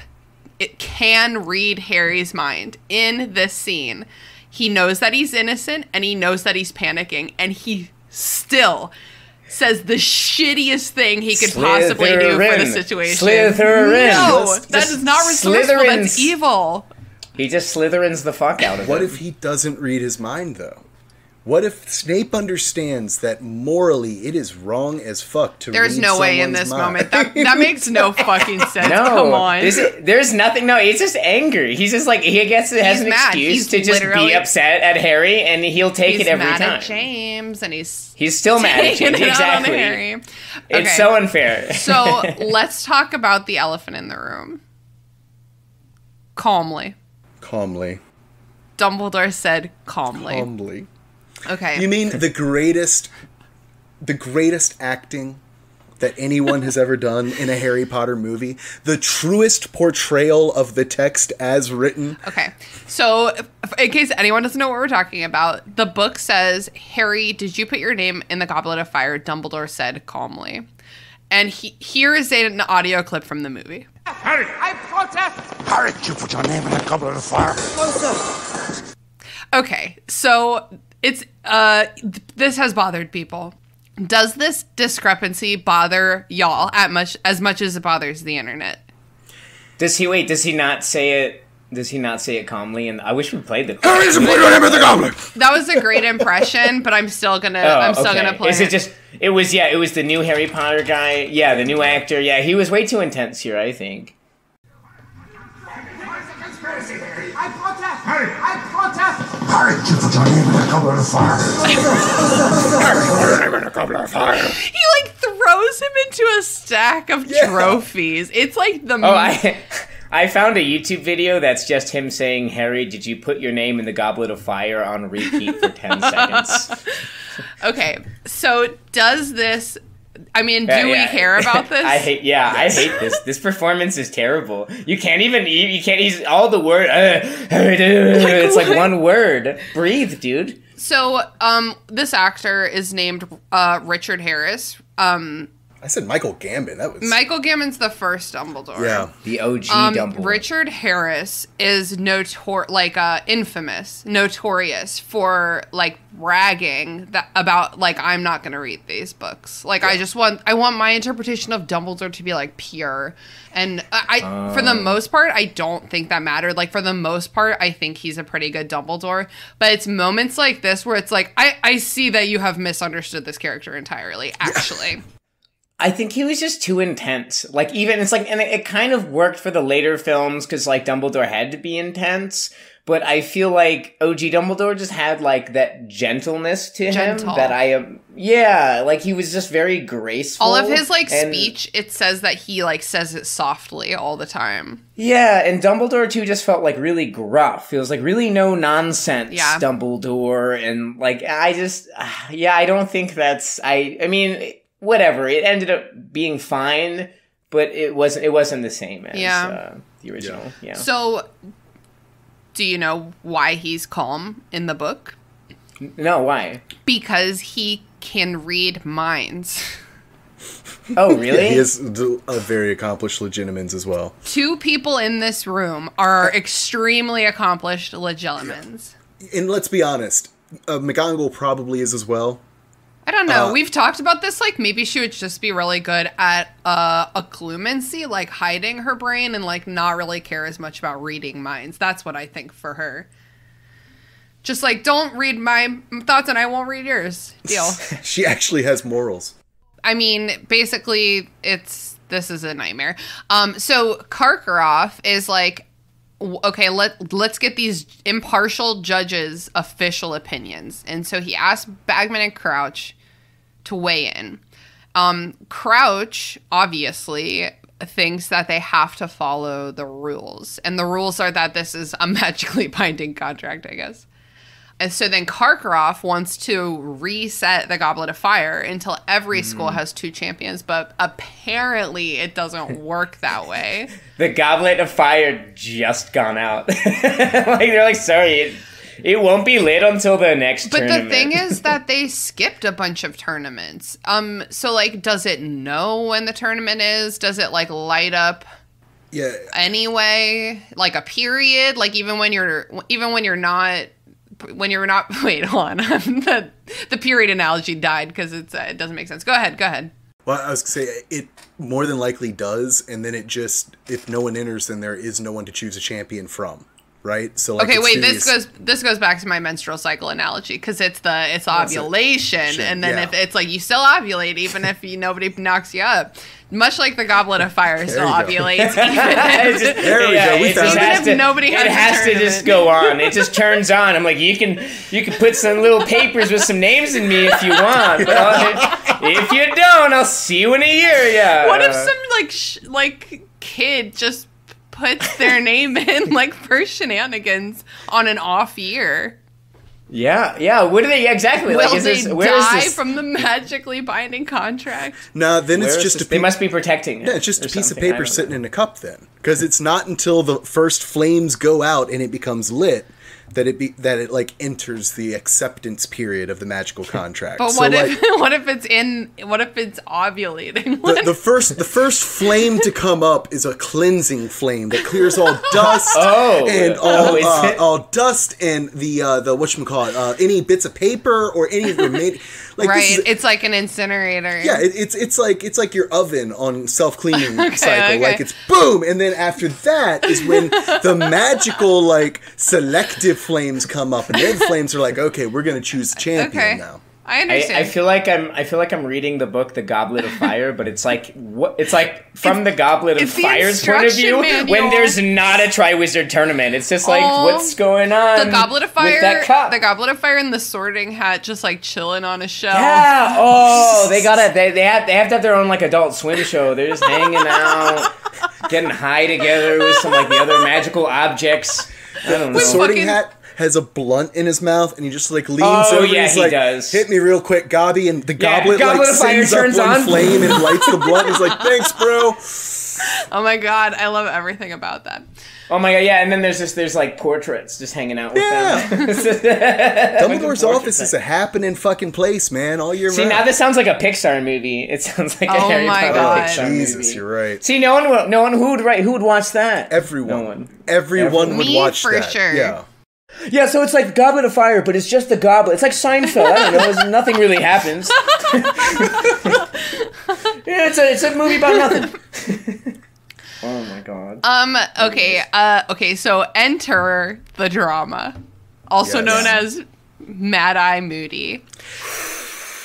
S4: can read Harry's mind in this scene. He knows that he's innocent, and he knows that he's panicking, and he still says the shittiest thing he could possibly do for the situation.
S6: Slytherin.
S4: No, that is not resourceful. That's evil.
S6: He just Slytherins the fuck out of it.
S5: What if he doesn't read his mind, though? What if Snape understands that morally it is wrong as fuck to read
S4: There's no way in this
S5: mind?
S4: moment. That makes no fucking sense.
S6: No,
S4: Come on.
S6: There's nothing. No, it's just anger. He's just like, has an
S4: mad.
S6: excuse
S4: He's
S6: to just be upset at Harry, and he'll take it every time.
S4: He's mad at James, and he's
S6: still mad at James. Exactly.
S4: Harry. Okay.
S6: It's so unfair.
S4: So let's talk about the elephant in the room. Calmly. Dumbledore said calmly. Okay.
S5: You mean the greatest acting that anyone has ever done in a Harry Potter movie? The truest portrayal of the text as written?
S4: Okay. So, in case anyone doesn't know what we're talking about, the book says, Harry, did you put your name in the Goblet of Fire? Dumbledore said calmly. And here is an audio clip from the movie.
S2: Harry! I protest! Harry, you put your name in the Goblet of Fire? No, sir.
S4: Okay, so it's this has bothered people. Does this discrepancy bother y'all as much as it bothers the internet?
S6: Does he not say it? Does he not say it calmly? And I wish we played the.
S2: Harry, you put your name in the goblet.
S4: That was a great impression, but I'm still gonna gonna play.
S6: Is it just? It was the new Harry Potter guy. Yeah, the new actor. Yeah, he was way too intense here, I think.
S2: I protest! Harry! I protest! Harry, you put your name in the Goblet of Fire. Harry, put your name in the Goblet of Fire.
S4: He throws him into a stack of trophies. It's like the.
S6: I found a YouTube video that's just him saying, Harry, did you put your name in the Goblet of Fire on repeat for 10 seconds?
S4: Okay, so does this... I mean, do we care about this?
S6: I hate this. This performance is terrible. You can't use all the word. It's like one word. Breathe, dude.
S4: So, this actor is named Richard Harris.
S5: I said Michael Gambon.
S4: Michael Gambon's the first Dumbledore.
S5: Yeah,
S6: the OG Dumbledore.
S4: Richard Harris is notorious for bragging about I'm not going to read these books. I want my interpretation of Dumbledore to be pure. And for the most part, I don't think that mattered. For the most part, I think he's a pretty good Dumbledore. But it's moments like this where it's I see that you have misunderstood this character entirely. Actually.
S6: I think he was just too intense. And it kind of worked for the later films because Dumbledore had to be intense. But I feel like OG Dumbledore just had that gentleness to him that I am. Yeah, he was just very graceful.
S4: All of his speech, it says that he says it softly all the time.
S6: Yeah, and Dumbledore too just felt really gruff. It was really no nonsense Dumbledore, and I don't think that's I mean. Whatever, it ended up being fine, but it wasn't the same as the original. Yeah.
S4: So, do you know why he's calm in the book?
S6: No, why?
S4: Because he can read minds.
S6: Oh, really?
S5: Yeah, he is a very accomplished legitimens as well.
S4: 2 people in this room are extremely accomplished legilimens.
S5: And let's be honest, McGonagall probably is as well.
S4: I don't know. We've talked about this. Like, maybe she would just be really good at occlumency, like hiding her brain and like not really care as much about reading minds. That's what I think for her. Just like, don't read my thoughts and I won't read yours. Deal.
S5: She actually has morals.
S4: I mean, basically, this is a nightmare. So Karkaroff is like, okay, let's get these impartial judges' official opinions. And so he asked Bagman and Crouch to weigh in. Crouch, obviously, thinks that they have to follow the rules. And the rules are that this is a magically binding contract, I guess. And so then Karkaroff wants to reset the Goblet of Fire until every school has 2 champions, but apparently it doesn't work that way.
S6: The Goblet of Fire just gone out. Like, they're like, sorry, it won't be lit until the next tournament.
S4: But the thing is that they skipped a bunch of tournaments. So like, does it know when the tournament is? Does it like light up?
S5: Yeah.
S4: Anyway, like a period, like even when you're not. Wait, hold on. The period analogy died because it doesn't make sense. Go ahead.
S5: Well, I was going to say, it more than likely does, and then it just, if no one enters, then there is no one to choose a champion from, right? So, like,
S4: okay, wait, this goes back to my menstrual cycle analogy, because it's ovulation, and then if it's like you still ovulate even if nobody knocks you up. Much like the Goblet of Fire still ovulates, even if nobody has.
S6: It has to just go on. It just turns on. I'm like, you can put some little papers with some names in me if you want. But if you don't, I'll see you in a year. Yeah.
S4: What if some like kid just puts their name in like for shenanigans on an off year?
S6: Yeah. What do they? Yeah, exactly.
S4: Will
S6: like,
S4: they die from the magically binding contract?
S5: No, then it's just
S6: they must be protecting it.
S5: Yeah, it's just a piece of paper sitting in a cup then, because it's not until the first flames go out and it becomes lit that it like enters the acceptance period of the magical contract.
S4: But what if it's ovulating?
S5: The first flame to come up is a cleansing flame that clears all dust all dust and the whatchamacallit, any bits of paper or any remaining. Like,
S4: right, it's like an incinerator.
S5: Yeah, it's like your oven on self-cleaning cycle. Okay. Like, it's boom, and then after that is when the magical like selective flames come up, and then flames are like, okay, we're gonna choose the champion now.
S4: I understand.
S6: I feel like I'm reading the book The Goblet of Fire, but it's like from the Goblet of Fire's point of view manual. When there's not a Triwizard tournament. It's just like, what's going on?
S4: The Goblet of Fire,
S6: with that cup?
S4: The Goblet of Fire and the Sorting Hat just like chilling on a shelf.
S6: Yeah. Oh, they have to have their own like Adult Swim show. They're just hanging out, getting high together with some like the other magical objects. I don't know.
S5: The Sorting Hat has a blunt in his mouth, and he just like leans over.
S6: Yeah,
S5: and he's
S6: he
S5: like,
S6: does.
S5: Hit me real quick, Gobby, and the goblet like sends up one flame and lights the blunt. He's like, thanks, bro.
S4: Oh my god, I love everything about that.
S6: Oh my god, yeah, and then there's like portraits just hanging out with them.
S5: Dumbledore's office is a happening fucking place, man, all year round.
S6: See, now this sounds like a Pixar movie. It sounds like a Harry Potter Pixar movie.
S5: Jesus, you're right.
S6: See, no one who would watch that?
S5: Everyone would watch that.
S4: Me, for sure.
S5: Yeah.
S6: Yeah, so it's like Goblet of Fire, but it's just the goblet. It's like Seinfeld. I don't know. Nothing really happens. Yeah, it's a movie about nothing. Oh my god.
S4: Okay, so enter the drama, also known as Mad Eye Moody.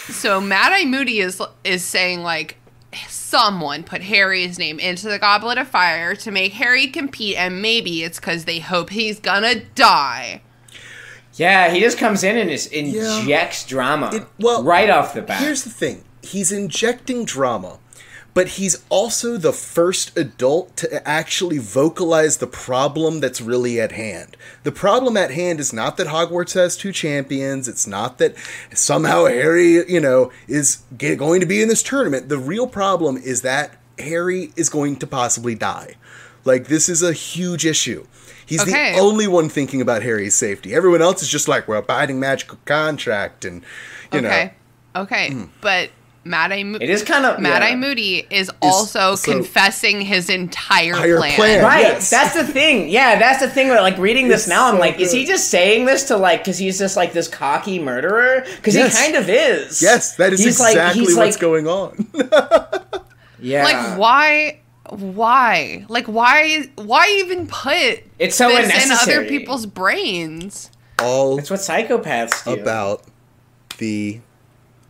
S4: So Mad Eye Moody is saying like, someone put Harry's name into the Goblet of Fire to make Harry compete, and maybe it's because they hope he's gonna die.
S6: Yeah, he just comes in and injects drama right off the bat.
S5: Here's the thing. He's injecting drama, but he's also the first adult to actually vocalize the problem that's really at hand. The problem at hand is not that Hogwarts has 2 champions. It's not that somehow Harry, is going to be in this tournament. The real problem is that Harry is going to possibly die. Like, this is a huge issue. He's the only one thinking about Harry's safety. Everyone else is just like, we're abiding magical contract, and, you know.
S4: Okay, but Mad-Eye
S6: It is kind of...
S4: Mad-Eye Moody is also confessing his entire plan.
S6: Right,
S5: yes.
S6: That's the thing. Yeah, that's the thing. Like, reading this now, I'm like, is he just saying this to, like, because he's just, like, this cocky murderer? Because he kind of is.
S5: Yes, that is exactly what's going on.
S6: Yeah.
S4: Like, why? Like, why even put
S6: it's so
S4: this
S6: unnecessary
S4: in other people's brains?
S6: It's what psychopaths do.
S5: About the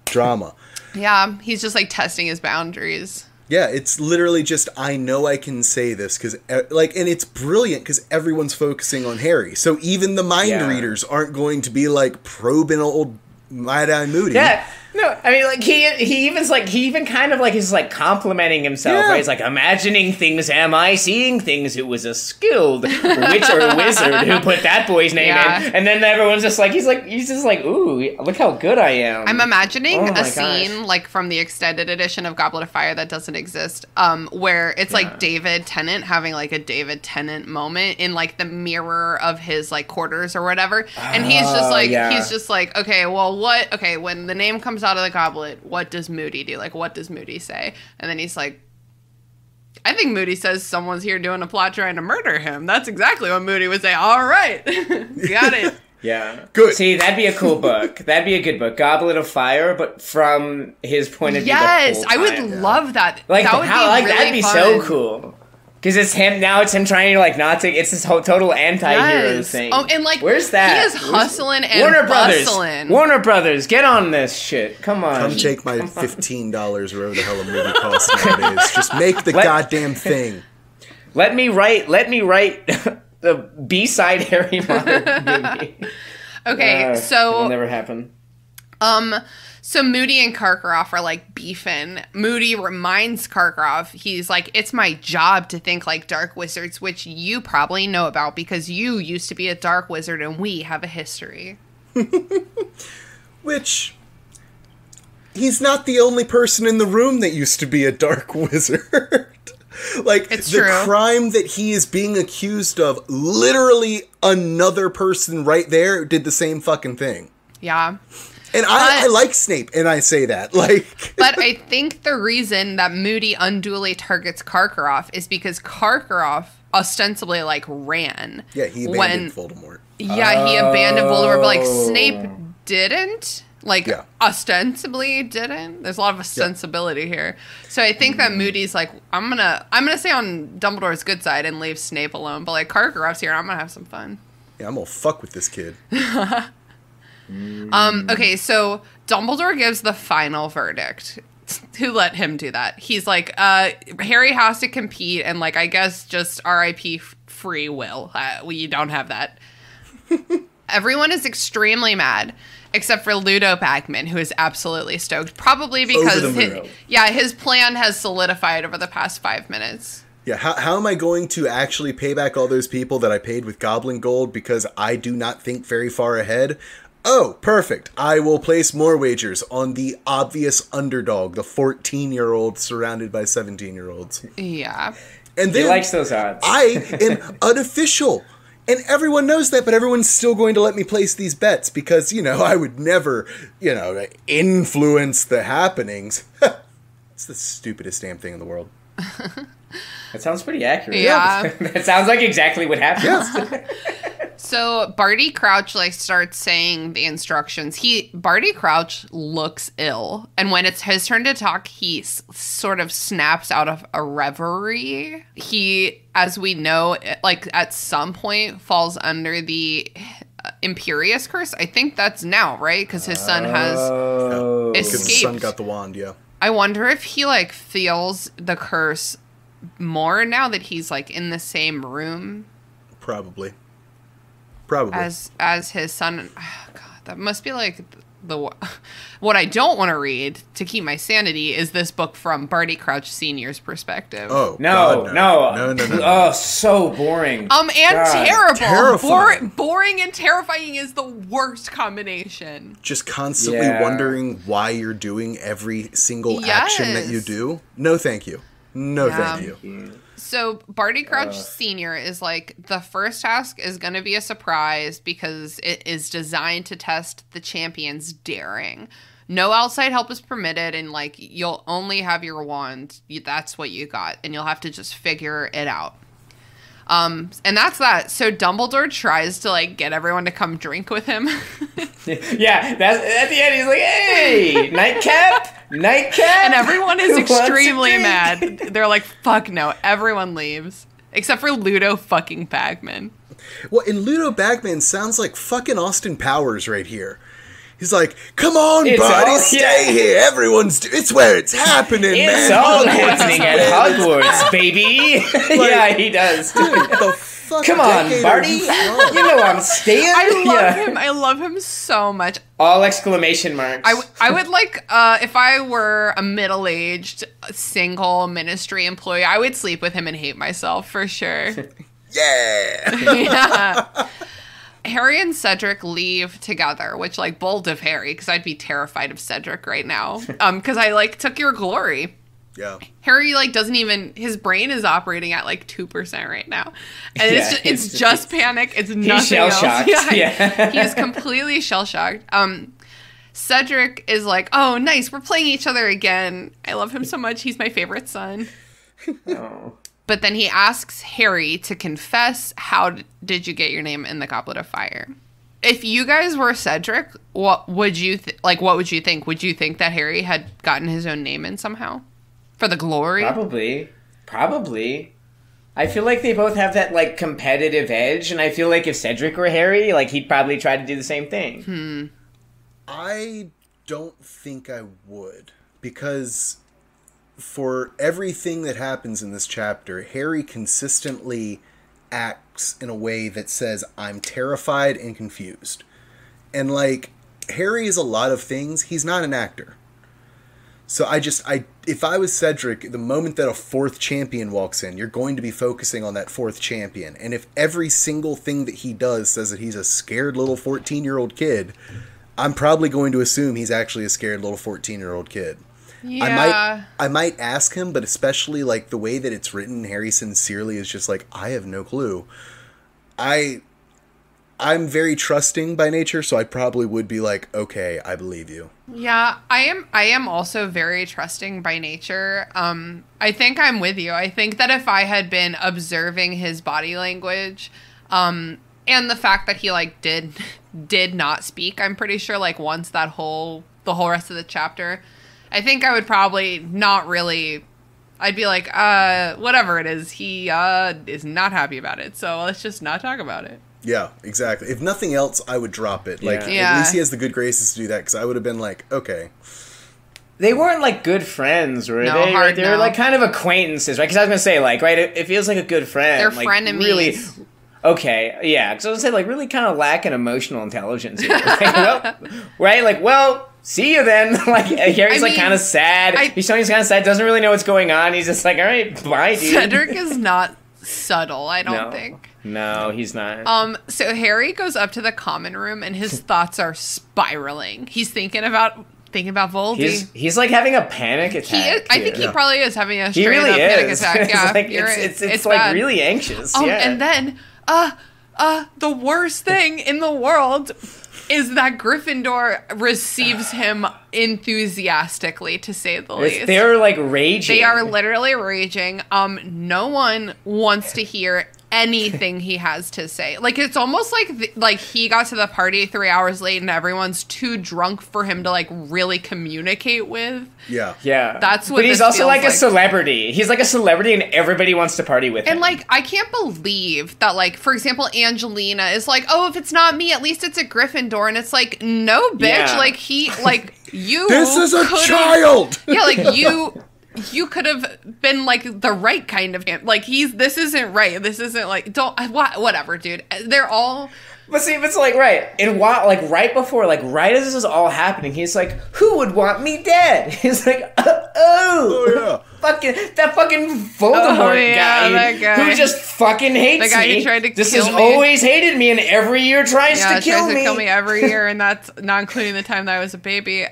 S5: drama.
S4: Yeah, he's just, like, testing his boundaries.
S5: Yeah, it's literally just, I know I can say this, because, like, and it's brilliant, because everyone's focusing on Harry. So even the mind readers aren't going to be, like, probing old Mad-Eye Moody.
S6: Yeah. No, I mean, like, he even kind of, like, is, like, complimenting himself, right? He's like, imagining things, am I seeing things? It was a skilled witch or wizard who put that boy's name in. And then everyone's just like, he's just like, ooh, look how good I am.
S4: I'm imagining a scene, like, from the extended edition of Goblet of Fire that doesn't exist, where it's, like, David Tennant having, like, a David Tennant moment in, like, the mirror of his, like, quarters or whatever. And he's just like, okay, well, when the name comes out of the goblet, what does Moody do? Like, what does Moody say? And then he's like, I think Moody says someone's here doing a plot trying to murder him. That's exactly what Moody would say. All right. Got it.
S6: Yeah.
S5: Good.
S6: See, that'd be a cool book. That'd be a good book. Goblet of Fire, but from his point of view.
S4: Yes, I would love that.
S6: Like,
S4: that would be really
S6: that'd be
S4: fun.
S6: so cool. Because it's him trying to, like, not to, it's this whole total anti-hero thing.
S4: Oh, and, like,
S6: where's that?
S4: He is hustling and bustling.
S6: Warner Brothers, get on this shit. Come on.
S5: Come take my $15 or whatever the hell a movie costs nowadays. Just make the goddamn thing.
S6: Let me write the B-side Harry Potter movie.
S4: Okay, so...
S6: It'll never happen.
S4: So Moody and Karkaroff are, like, beefing. Moody reminds Karkaroff, he's like, it's my job to think like dark wizards, which you probably know about because you used to be a dark wizard and we have a history.
S5: Which, he's not the only person in the room that used to be a dark wizard. Like,
S4: it's
S5: the
S4: true.
S5: crime that he is being accused of, literally another person right there did the same fucking thing.
S4: Yeah.
S5: And I like Snape, and I say that, like...
S4: But I think the reason that Moody unduly targets Karkaroff is because Karkaroff ostensibly, like, ran.
S5: Yeah, he abandoned Voldemort.
S4: Yeah, he abandoned Voldemort, but, like, Snape didn't. Like, ostensibly didn't. There's a lot of ostensibility here. So I think that Moody's like, I'm gonna stay on Dumbledore's good side and leave Snape alone. But, like, Karkaroff's here, I'm gonna have some fun.
S5: Yeah, I'm gonna fuck with this kid.
S4: Okay, so Dumbledore gives the final verdict. Who let him do that? He's like, Harry has to compete, and, like, I guess just R.I.P. free will. We don't have that. Everyone is extremely mad, except for Ludo Bagman, who is absolutely stoked. Probably because his plan has solidified over the past 5 minutes.
S5: Yeah, how am I going to actually pay back all those people that I paid with Goblin Gold because I do not think very far ahead? Oh, perfect. I will place more wagers on the obvious underdog, the 14-year-old surrounded by 17-year-olds.
S4: Yeah.
S5: And then
S6: he likes those odds.
S5: I am unofficial. And everyone knows that, but everyone's still going to let me place these bets because, I would never, influence the happenings. It's the stupidest damn thing in the world.
S6: That sounds pretty accurate.
S4: Yeah.
S6: That sounds like exactly what happens.
S5: Yeah.
S4: So Barty Crouch, like, starts saying the instructions. Barty Crouch looks ill. And when it's his turn to talk, he sort of snaps out of a reverie. He, as we know, like, at some point falls under the Imperious Curse. I think that's now, right? Because his son has escaped.
S5: Because his son got the wand, yeah.
S4: I wonder if he, like, feels the curse more now that he's, like, in the same room.
S5: Probably.
S4: As his son. Oh, God, that must be like what I don't want to read to keep my sanity is this book from Barty Crouch Sr.'s perspective.
S5: Oh,
S6: no.
S5: No.
S6: Oh, so boring.
S4: And
S6: God.
S4: terrible.
S5: Terrifying.
S4: Boring and terrifying is the worst combination.
S5: Just constantly wondering why you're doing every single action that you do. No, thank you. No, thank you.
S4: So Barty Crouch Sr. is like, the first task is going to be a surprise because it is designed to test the champion's daring. No outside help is permitted, and like, you'll only have your wand. That's what you got, and you'll have to just figure it out. And that's that. So Dumbledore tries to like get everyone to come drink with him.
S6: Yeah, that's at the end. He's like, "Hey, nightcap." And
S4: everyone is extremely mad. They're like, fuck no. Everyone leaves. Except for Ludo fucking Bagman.
S5: Well, and Ludo Bagman sounds like fucking Austin Powers right here. He's like, come on, buddy, stay here. It's where it's happening, man.
S6: It's all happening at Hogwarts, baby. Yeah, he does.
S5: Dude, the fuck
S6: come on, Barty. You know I'm staying.
S4: I love him so much.
S6: All exclamation marks.
S4: I would like, if I were a middle-aged, single ministry employee, I would sleep with him and hate myself for sure.
S5: Yeah.
S4: Harry and Cedric leave together, which, like, bold of Harry, because I'd be terrified of Cedric right now. Because I, like, took your glory.
S5: Yeah.
S4: Harry, like, doesn't even, his brain is operating at, like, 2% right now. And it's just panic. It's nothing else.
S6: He's shell-shocked.
S4: Yeah. He's completely shell-shocked. Cedric is like, oh, nice, we're playing each other again. I love him so much. He's my favorite son.
S6: Oh.
S4: But then he asks Harry to confess, how did you get your name in the Goblet of Fire? If you guys were Cedric, what would you what would you think? Would you think that Harry had gotten his own name in somehow? For the glory?
S6: Probably. I feel like they both have that, like, competitive edge, and I feel like if Cedric were Harry, like, he'd probably try to do the same thing.
S5: I don't think I would, because for everything that happens in this chapter, Harry consistently acts in a way that says, I'm terrified and confused. And, like, Harry is a lot of things. He's not an actor. So if I was Cedric, the moment that a fourth champion walks in, you're going to be focusing on that fourth champion. And if every single thing that he does says that he's a scared little 14-year-old kid, I'm probably going to assume he's actually a scared little 14-year-old kid.
S4: Yeah.
S5: I might ask him, but especially, like, the way that it's written, Harry sincerely is just like, I have no clue. I'm very trusting by nature, so I probably would be like, okay, I believe you.
S4: Yeah, I am also very trusting by nature. I think I'm with you. I think that if I had been observing his body language, and the fact that he, like, did not speak, I'm pretty sure, like, once the whole rest of the chapter, I think I would probably not really, I'd be like, whatever it is, he is not happy about it, so let's just not talk about it.
S5: Yeah, exactly. If nothing else, I would drop it. Like,
S6: Yeah.
S5: At least he has the good graces to do that, because I would have been like, okay.
S6: They weren't, like, good friends, were
S4: No,
S6: they?
S4: hard
S6: They were,
S4: no.
S6: like, kind of acquaintances, right? Because I was going to say, like, right, it feels like a good friend.
S4: They're
S6: like,
S4: frenemies.
S6: Really, okay, yeah, because I was going to say, like, really kind of lacking emotional intelligence here. Like, well, right? Like, well, see you then. Like, Harry's, like, kind of sad. He's showing he's kind of sad, doesn't really know what's going on. He's just like, all right, bye, dude.
S4: Cedric is not subtle, I don't think.
S6: No, he's not.
S4: So Harry goes up to the common room and his thoughts are spiraling. He's thinking about Voldy.
S6: He's like having a panic attack.
S4: I think he probably is having a
S6: he
S4: straight
S6: really
S4: up panic
S6: is.
S4: attack. Yeah,
S6: it's like,
S4: you're right.
S6: it's like
S4: bad.
S6: really anxious. Yeah.
S4: And then the worst thing in the world is that Gryffindor receives him enthusiastically, to say the least.
S6: They're like raging.
S4: They are literally raging. No one wants to hear anything he has to say. Like, it's almost like he got to the party 3 hours late and everyone's too drunk for him to, like, really communicate with.
S5: Yeah.
S6: Yeah.
S4: That's what
S6: But he's
S4: this
S6: also
S4: feels
S6: like a celebrity. He's like a celebrity and everybody wants to party with him.
S4: And, like, I can't believe that, like, for example, Angelina is like, oh, if it's not me, at least it's a Gryffindor. And it's like, no, bitch.
S6: Yeah.
S4: Like, you
S5: This is a child!
S4: Yeah, like, you could have been, like, the right kind of him. Like, this isn't right. This isn't, like, whatever, dude. They're all...
S6: But see, it's like, right, and right before, like, right as this is all happening, he's like, who would want me dead? He's like,
S5: Oh, yeah.
S6: that fucking Voldemort
S4: that guy.
S6: who just fucking hates me.
S4: The guy who tried to
S6: just
S4: kill
S6: has
S4: me.
S6: always hated me and every year tries to kill me.
S4: kill me every year, and that's not including the time that I was a baby.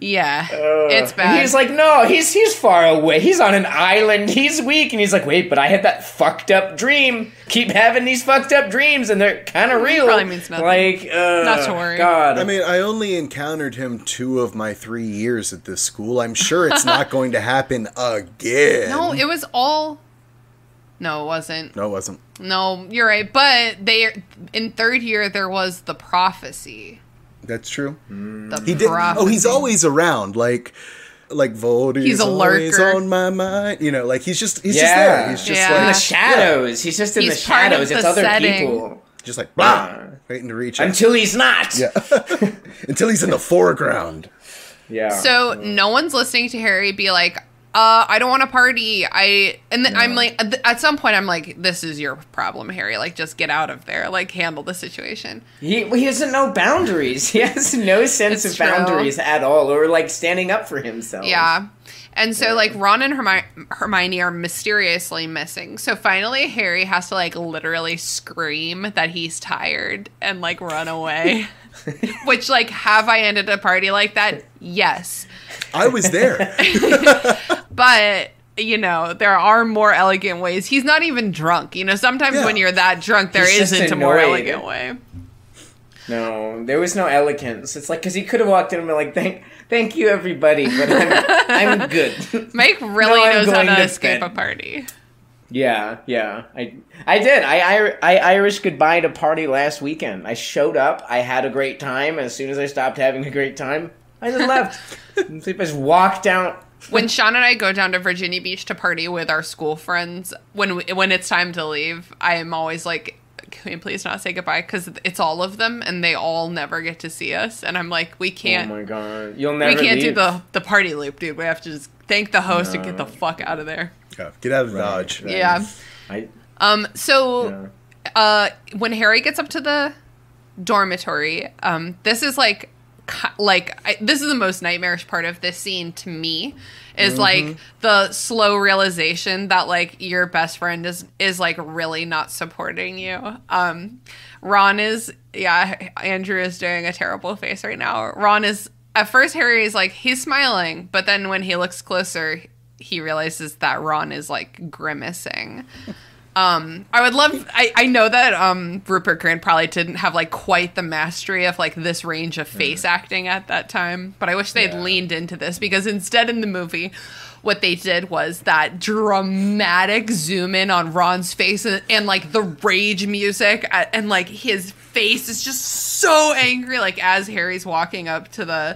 S4: Yeah, it's bad.
S6: He's like, no, he's far away. He's on an island. He's weak. And he's like, wait, but I had that fucked up dream. Keep having these fucked up dreams, and they're kind of real.
S4: Probably means nothing.
S6: Like,
S4: not to worry.
S6: God.
S5: I mean, I only encountered him 2 of my 3 years at this school. I'm sure it's not going to happen again.
S4: No, it was all... No, it wasn't.
S5: No, it wasn't.
S4: No, you're right. But in 3rd year, there was the prophecy.
S5: That's true.
S4: He did.
S5: Oh, he's always around. Like Voldy's
S4: he's a
S5: always
S4: lurker.
S5: on my mind. You know, like he's just there. He's just
S6: in the
S5: like
S6: shadows. He's just in the shadows. It's other people.
S5: just like blah, waiting to reach out.
S6: Until he's not.
S5: Yeah. Until he's in the foreground.
S6: Yeah.
S4: So no one's listening to Harry be like, I don't want to party. I'm like, at some point, I'm like, this is your problem, Harry. Like, just get out of there. Like, handle the situation.
S6: He doesn't know boundaries. He has no sense of boundaries at all, or like standing up for himself.
S4: Yeah. And so, like, Ron and Hermione are mysteriously missing. So finally, Harry has to, like, literally scream that he's tired and, like, run away. Which, like, have I ended a party like that? Yes.
S5: I was there.
S4: But, you know, there are more elegant ways. He's not even drunk. You know, sometimes when you're that drunk, there isn't a more elegant way.
S6: No, there was no elegance. It's like, because he could have walked in and been like, thank you, everybody, but I'm good.
S4: Mike really knows how to escape a party.
S6: Yeah. I did. I Irish goodbye to party last weekend. I showed up. I had a great time. As soon as I stopped having a great time, I just left. I just walked down.
S4: When Sean and I go down to Virginia Beach to party with our school friends, when it's time to leave, I am always like, can we please not say goodbye? Because it's all of them, and they all never get to see us. And I'm like, we can't.
S6: Oh my god, you'll never.
S4: We can't
S6: leave.
S4: do the party loop, dude. We have to just thank the host and get the fuck out of there.
S5: Yeah, get out of Dodge.
S6: Right.
S4: Yeah. When Harry gets up to the dormitory, this is like this is the most nightmarish part of this scene to me. Is like the slow realization that like your best friend is like really not supporting you. Ron is Andrew is doing a terrible face right now. Ron is at first Harry is like he's smiling, but then when he looks closer, he realizes that Ron is like grimacing. I know that Rupert Grint probably didn't have like quite the mastery of like this range of face acting at that time, but I wish they'd leaned into this, because instead in the movie what they did was that dramatic zoom in on Ron's face and like the rage music and like his face is just so angry, like as Harry's walking up to the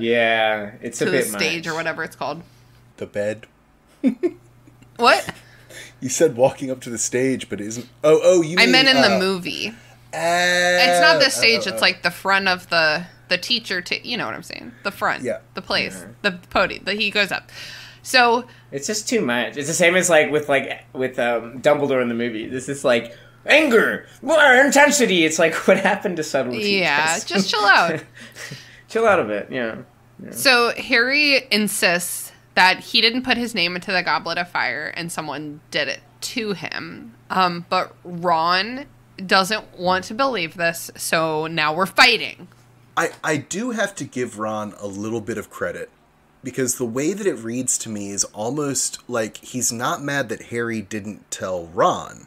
S6: it's
S4: to
S6: a
S4: the
S6: bit
S4: stage
S6: much.
S4: or whatever it's called.
S5: The bed.
S4: What?
S5: You said walking up to the stage, but it isn't. Oh, you mean...
S4: I meant in the movie. It's not the stage. It's like the front of the teacher. You know what I'm saying? The front. Yeah. The place. The podium. He goes up. So...
S6: It's just too much. It's the same as like with Dumbledore in the movie. This is like anger, more intensity. It's like what happened to subtlety?
S4: Yeah, just chill out.
S6: Chill out a bit. Yeah.
S4: So Harry insists that he didn't put his name into the Goblet of Fire and someone did it to him. But Ron doesn't want to believe this, so now we're fighting.
S5: I do have to give Ron a little bit of credit, because the way that it reads to me is almost like he's not mad that Harry didn't tell Ron.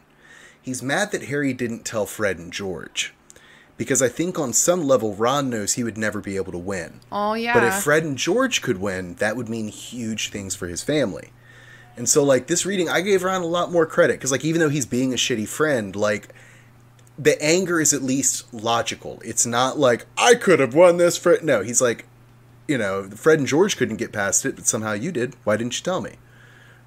S5: He's mad that Harry didn't tell Fred and George. Because I think on some level, Ron knows he would never be able to win.
S4: Oh, yeah.
S5: But if Fred and George could win, that would mean huge things for his family. And so, like, this reading, I gave Ron a lot more credit. Because, like, even though he's being a shitty friend, like, the anger is at least logical. It's not like, I could have won this. No, he's like, you know, Fred and George couldn't get past it, but somehow you did. Why didn't you tell me?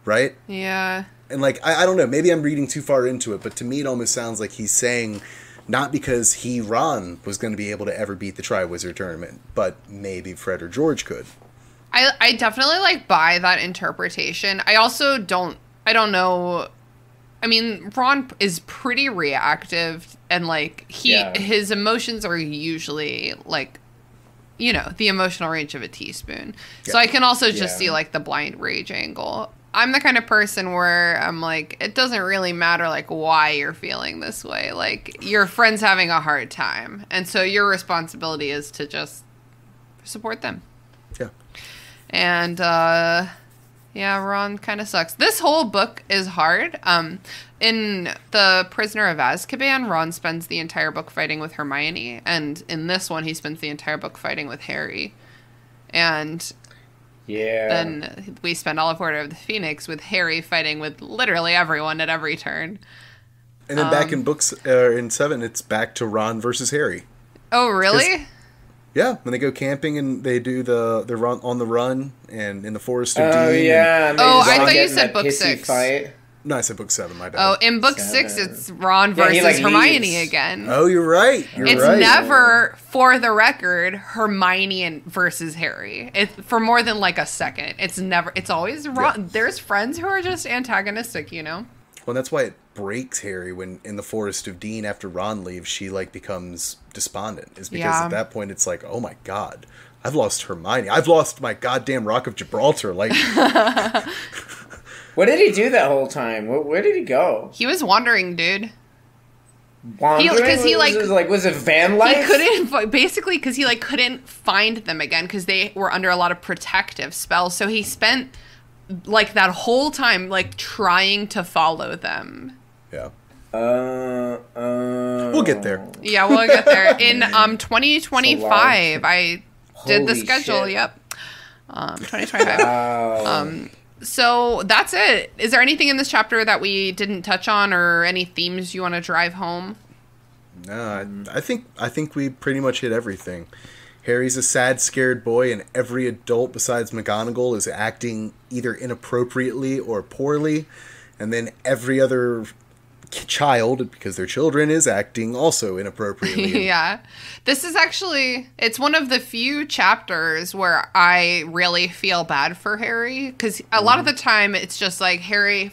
S5: Right?
S4: Yeah.
S5: And, like, I don't know. Maybe I'm reading too far into it. But to me, it almost sounds like he's saying... Not because Ron, was going to be able to ever beat the Triwizard Tournament, but maybe Fred or George could.
S4: I definitely, like, buy that interpretation. I also don't know. I mean, Ron is pretty reactive, and, like, his emotions are usually, like, you know, the emotional range of a teaspoon. Yeah. So I can also just see, like, the blind rage angle. I'm the kind of person where I'm like, it doesn't really matter, like, why you're feeling this way. Like, your friend's having a hard time. And so your responsibility is to just support them.
S5: Yeah.
S4: And, yeah, Ron kind of sucks. This whole book is hard. In The Prisoner of Azkaban, Ron spends the entire book fighting with Hermione. And in this one, he spends the entire book fighting with Harry. And then we spend all of Order of the Phoenix with Harry fighting with literally everyone at every turn.
S5: And then back in books, in 7, it's back to Ron versus Harry.
S4: Oh, really?
S5: Yeah, when they go camping and they do they're on the run and in the Forest of Dean.
S6: Oh, yeah.
S4: I thought you said book 6.
S6: Fight.
S5: No, I said book 7, my bad.
S4: Oh, in book 6, it's Ron versus Hermione
S6: leaves.
S4: Again.
S5: Oh, you're right.
S4: It's never, for the record, Hermione versus Harry. For more than like a second. It's always Ron. Yeah. There's friends who are just antagonistic, you know?
S5: Well, that's why it breaks Harry when in the Forest of Dean after Ron leaves, she like becomes despondent. Is because at that point it's like, oh my god, I've lost Hermione. I've lost my goddamn Rock of Gibraltar. Like,
S6: what did he do that whole time? Where did he go?
S4: He was wandering, dude.
S6: Wandering? Was it van life?
S4: He couldn't, basically, because he like couldn't find them again because they were under a lot of protective spells. So he spent like that whole time like trying to follow them.
S5: Yeah. We'll get there.
S4: Yeah, we'll get there. In 2025, I did the schedule.
S6: Shit.
S4: Yep. 2025.
S6: Wow.
S4: So that's it. Is there anything in this chapter that we didn't touch on, or any themes you want to drive home?
S5: No, I think we pretty much hit everything. Harry's a sad, scared boy, and every adult besides McGonagall is acting either inappropriately or poorly, and then every other child, because they're children, is acting also inappropriately.
S4: Yeah. This is actually, it's one of the few chapters where I really feel bad for Harry, because a lot of the time it's just like Harry,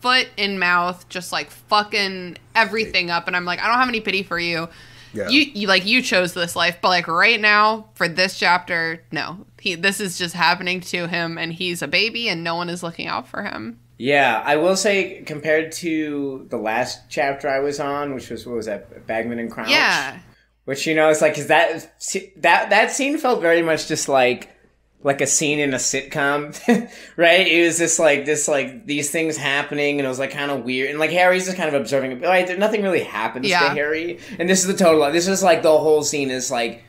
S4: foot in mouth, just like fucking everything up, and I'm like, I don't have any pity for you. Yeah. You chose this life, but like right now for this chapter, no, this is just happening to him, and he's a baby, and no one is looking out for him.
S6: Yeah, I will say compared to the last chapter I was on, which was, what was that, Bagman and Crouch?
S4: Yeah,
S6: which, you know, it's like, cause that scene felt very much just like a scene in a sitcom, right? It was these things happening, and it was like kind of weird, and like Harry's just kind of observing it. Like, nothing really happens to Harry, and this is like the whole scene is like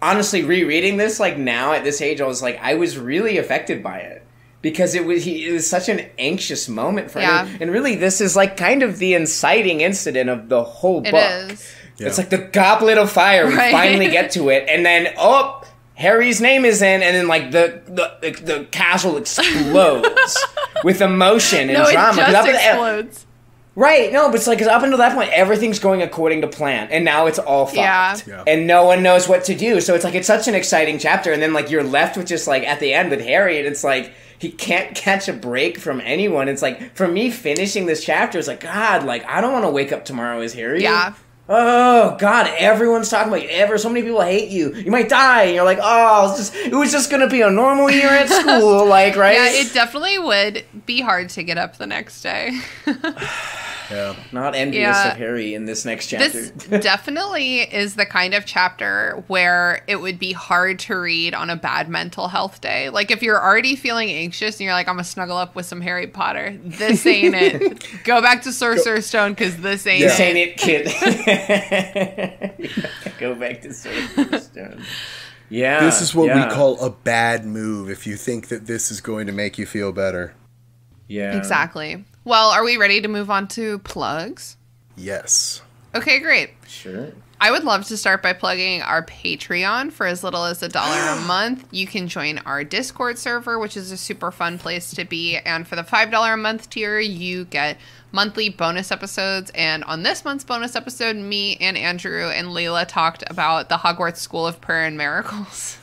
S6: honestly rereading this like now at this age, I was really affected by it because it was such an anxious moment for him, and really this is like kind of the inciting incident of the whole book.
S4: It is.
S5: Yeah.
S6: It's like the Goblet of Fire. We finally get to it, and then Harry's name is in, and then like the castle explodes with emotion and drama.
S4: It just explodes.
S6: Right, no, but it's like, 'cause up until that point, everything's going according to plan, and now it's all fucked.
S4: Yeah.
S6: And no one knows what to do, so it's like, it's such an exciting chapter, and then like you're left with just like, at the end with Harry, and it's like, he can't catch a break from anyone. It's like, for me, finishing this chapter is like, God, like, I don't want to wake up tomorrow as Harry.
S4: Yeah.
S6: Oh, God, everyone's talking about you. So many people hate you. You might die. And you're like, it was just going to be a normal year at school, like, right?
S4: Yeah, it definitely would be hard to get up the next day.
S5: Yeah.
S6: Not envious of Harry in this next chapter.
S4: This definitely is the kind of chapter where it would be hard to read on a bad mental health day. Like, if you're already feeling anxious and you're like, I'm going to snuggle up with some Harry Potter, this ain't it. Go back to Sorcerer's Stone, because this ain't it.
S6: This ain't it, kid. Go back to Sorcerer's Stone. Yeah.
S5: This is what we call a bad move if you think that this is going to make you feel better.
S6: Yeah.
S4: Exactly. Well, are we ready to move on to plugs?
S5: Yes.
S4: Okay, great.
S6: Sure.
S4: I would love to start by plugging our Patreon for as little as $1 a month. You can join our Discord server, which is a super fun place to be. And for the $5 a month tier, you get monthly bonus episodes. And on this month's bonus episode, me and Andrew and Layla talked about the Hogwarts School of Prayer and Miracles.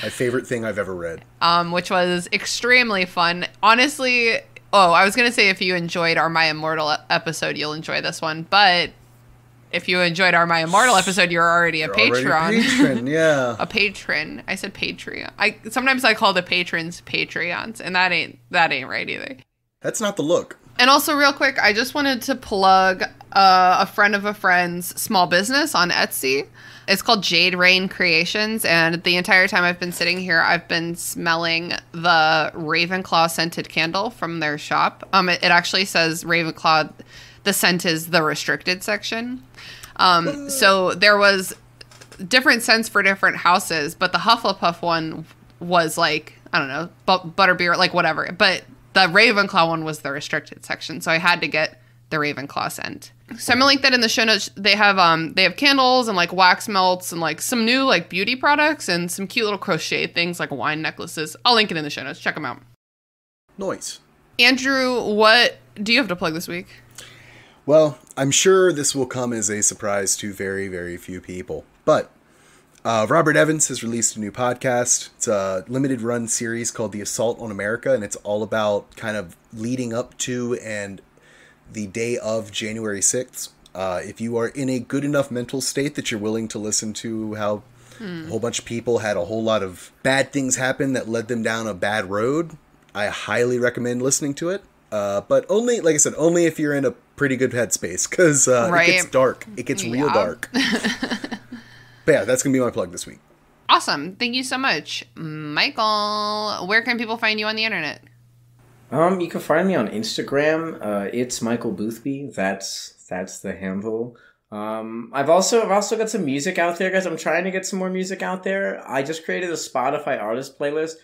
S5: My favorite thing I've ever read.
S4: Which was extremely fun. Honestly, I was going to say if you enjoyed our My Immortal episode, you'll enjoy this one. But if you enjoyed our My Immortal episode, you're already a patron.
S5: Already a patron, yeah.
S4: A patron. I said Patreon. Sometimes I call the patrons Patreons, and that ain't right either.
S5: That's not the look.
S4: And also, real quick, I just wanted to plug a friend of a friend's small business on Etsy. It's called Jade Rain Creations, and the entire time I've been sitting here, I've been smelling the Ravenclaw scented candle from their shop. It actually says Ravenclaw, the scent is the restricted section. So there was different scents for different houses, but the Hufflepuff one was like, I don't know, butterbeer, like whatever. But the Ravenclaw one was the restricted section, so I had to get the Ravenclaw scent. So I'm gonna link that in the show notes. They have candles and like wax melts and like some new like beauty products and some cute little crochet things like wine necklaces. I'll link it in the show notes. Check them out.
S5: Nice.
S4: Andrew, what do you have to plug this week?
S5: Well, I'm sure this will come as a surprise to very, very few people. But Robert Evans has released a new podcast. It's a limited run series called The Assault on America, and it's all about kind of leading up to and the day of January 6th. If you are in a good enough mental state that you're willing to listen to how a whole bunch of people had a whole lot of bad things happen that led them down a bad road, I highly recommend listening to it. But only, like I said, only if you're in a pretty good headspace, because it gets dark. It gets real dark. But yeah, that's going to be my plug this week.
S4: Awesome. Thank you so much. Michael, where can people find you on the internet?
S6: You can find me on Instagram. It's Michael Boothby. That's the handle. I've also got some music out there, guys. I'm trying to get some more music out there. I just created a Spotify artist playlist.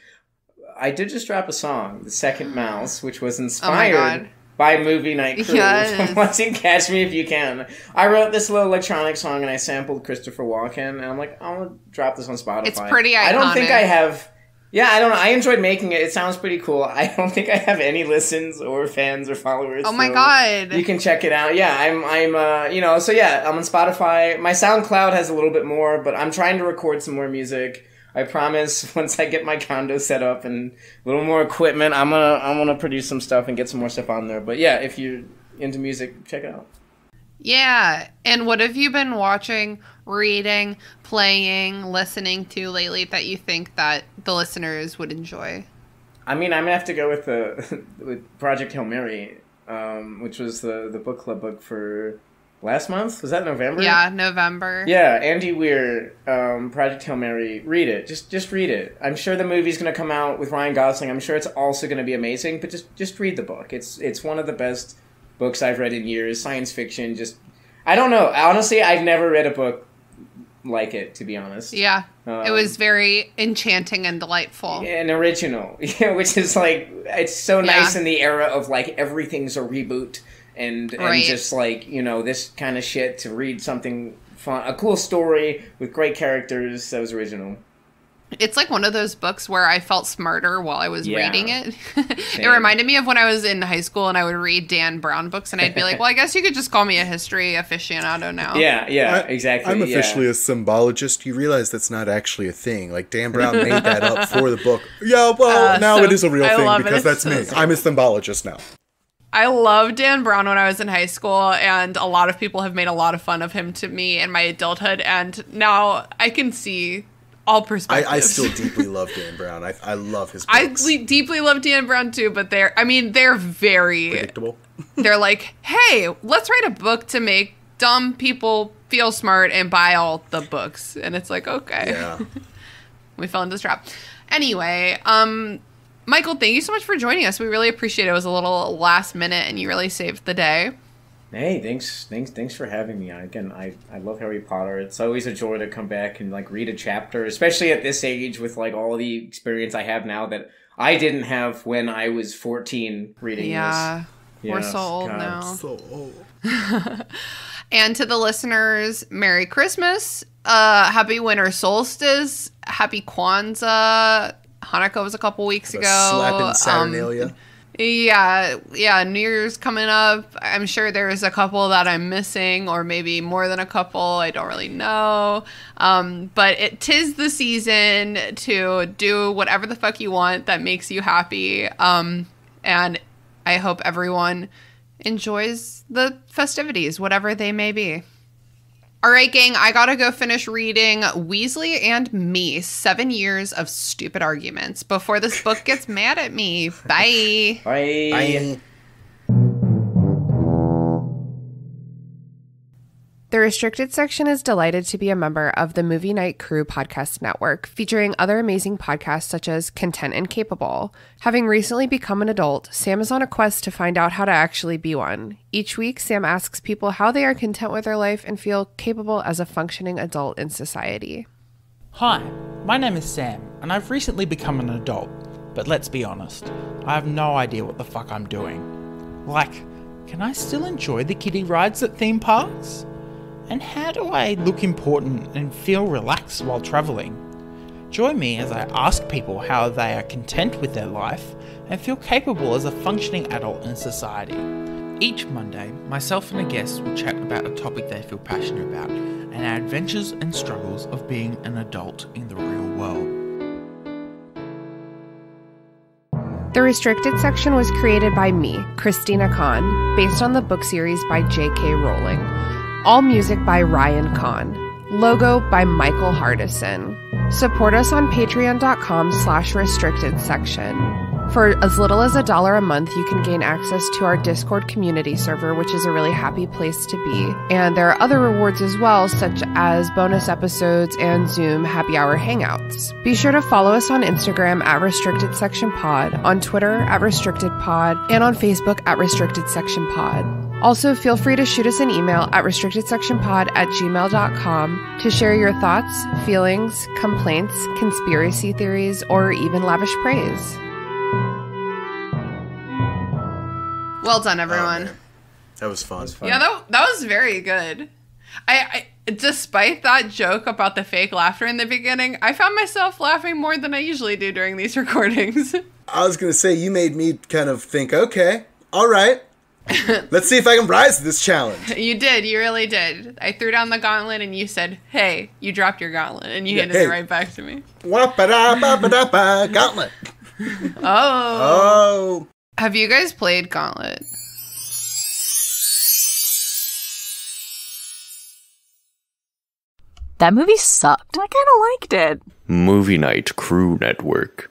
S6: I did just drop a song, The Second Mouse, which was inspired by Movie Night Crew.
S4: Yes.
S6: Watching Catch Me If You Can. I wrote this little electronic song and I sampled Christopher Walken, and I'm like, I'm gonna drop this on Spotify.
S4: It's pretty iconic.
S6: I don't think I have. Yeah, I don't know. I enjoyed making it. It sounds pretty cool. I don't think I have any listens or fans or followers.
S4: Oh my
S6: so
S4: God.
S6: You can check it out. Yeah, I'm so yeah, I'm on Spotify. My SoundCloud has a little bit more, but I'm trying to record some more music. I promise once I get my condo set up and a little more equipment, I'm gonna produce some stuff and get some more stuff on there. But yeah, if you're into music, check it out.
S4: Yeah. And what have you been watching, reading, playing, listening to lately that you think that the listeners would enjoy?
S6: I mean, I'm gonna have to go with Project Hail Mary, which was the book club book for last month. Was that November?
S4: Yeah, November.
S6: Yeah, Andy Weir, Project Hail Mary. Read it. Just read it. I'm sure the movie's gonna come out with Ryan Gosling. I'm sure it's also gonna be amazing. But just read the book. It's one of the best books I've read in years. Science fiction. I don't know. Honestly, I've never read a book like it, to be honest.
S4: Yeah. It was very enchanting and delightful.
S6: And original. Which is like, it's so nice in the era of like everything's a reboot and just like, this kind of shit, to read something fun, a cool story with great characters that was original.
S4: It's like one of those books where I felt smarter while I was reading it. It reminded me of when I was in high school and I would read Dan Brown books and I'd be like, well, I guess you could just call me a history aficionado now.
S6: Yeah, exactly.
S5: I'm officially a symbologist. You realize that's not actually a thing. Like, Dan Brown made that up for the book. Yeah, well, now it is a real thing because that's me. I'm a symbologist now.
S4: I loved Dan Brown when I was in high school, and a lot of people have made a lot of fun of him to me in my adulthood, and now I can see all perspectives.
S5: I still deeply love Dan Brown. I love his books.
S4: I deeply love Dan Brown too, but they're very
S5: predictable.
S4: They're like, hey, let's write a book to make dumb people feel smart and buy all the books. And it's like, okay.
S5: Yeah.
S4: We fell into this trap. Anyway, Michael, thank you so much for joining us. We really appreciate it. It was a little last minute and you really saved the day.
S6: Hey, thanks for having me. Again, I love Harry Potter. It's always a joy to come back and like read a chapter, especially at this age with like all the experience I have now that I didn't have when I was 14 reading this.
S4: Yeah, we're so old now.
S5: So old.
S4: And to the listeners, Merry Christmas, Happy Winter Solstice, Happy Kwanzaa. Hanukkah was a couple weeks ago.
S5: Slapping Saturnalia.
S4: Yeah, New Year's coming up. I'm sure there's a couple that I'm missing, or maybe more than a couple. I don't really know. But 'tis the season to do whatever the fuck you want that makes you happy. And I hope everyone enjoys the festivities, whatever they may be. All right, gang, I gotta go finish reading Weasley and Me, 7 Years of Stupid Arguments before this book gets mad at me. Bye.
S6: Bye.
S5: Bye.
S4: The Restricted Section is delighted to be a member of the Movie Night Crew podcast network, featuring other amazing podcasts such as Content and Capable. Having recently become an adult, Sam is on a quest to find out how to actually be one. Each week, Sam asks people how they are content with their life and feel capable as a functioning adult in society.
S7: Hi, my name is Sam, and I've recently become an adult. But let's be honest, I have no idea what the fuck I'm doing. Like, can I still enjoy the kiddie rides at theme parks? And how do I look important and feel relaxed while travelling? Join me as I ask people how they are content with their life and feel capable as a functioning adult in society. Each Monday, myself and a guest will chat about a topic they feel passionate about and our adventures and struggles of being an adult in the real world.
S4: The Restricted Section was created by me, Christina Kahn, based on the book series by J.K. Rowling. All music by Ryan Kahn. Logo by Michael Hardison. Support us on patreon.com/restricted section. For as little as $1 a month, you can gain access to our Discord community server, which is a really happy place to be. And there are other rewards as well, such as bonus episodes and Zoom happy hour hangouts. Be sure to follow us on Instagram at Restricted Section Pod, on Twitter at Restricted Pod, and on Facebook at Restricted Section Pod. Also, feel free to shoot us an email at restrictedsectionpod@gmail.com to share your thoughts, feelings, complaints, conspiracy theories, or even lavish praise. Well done, everyone.
S5: Oh, that was fun.
S4: Yeah, that was very good. I despite that joke about the fake laughter in the beginning, I found myself laughing more than I usually do during these recordings.
S5: I was going to say, you made me kind of think, okay, all right. Let's see if I can rise to this challenge.
S4: You did. You really did. I threw down the gauntlet and you said, hey, you dropped your gauntlet and you handed it right back to me.
S5: Gauntlet.
S4: Oh. Have you guys played Gauntlet?
S8: That movie sucked. I kind of liked it.
S3: Movie Night Crew Network.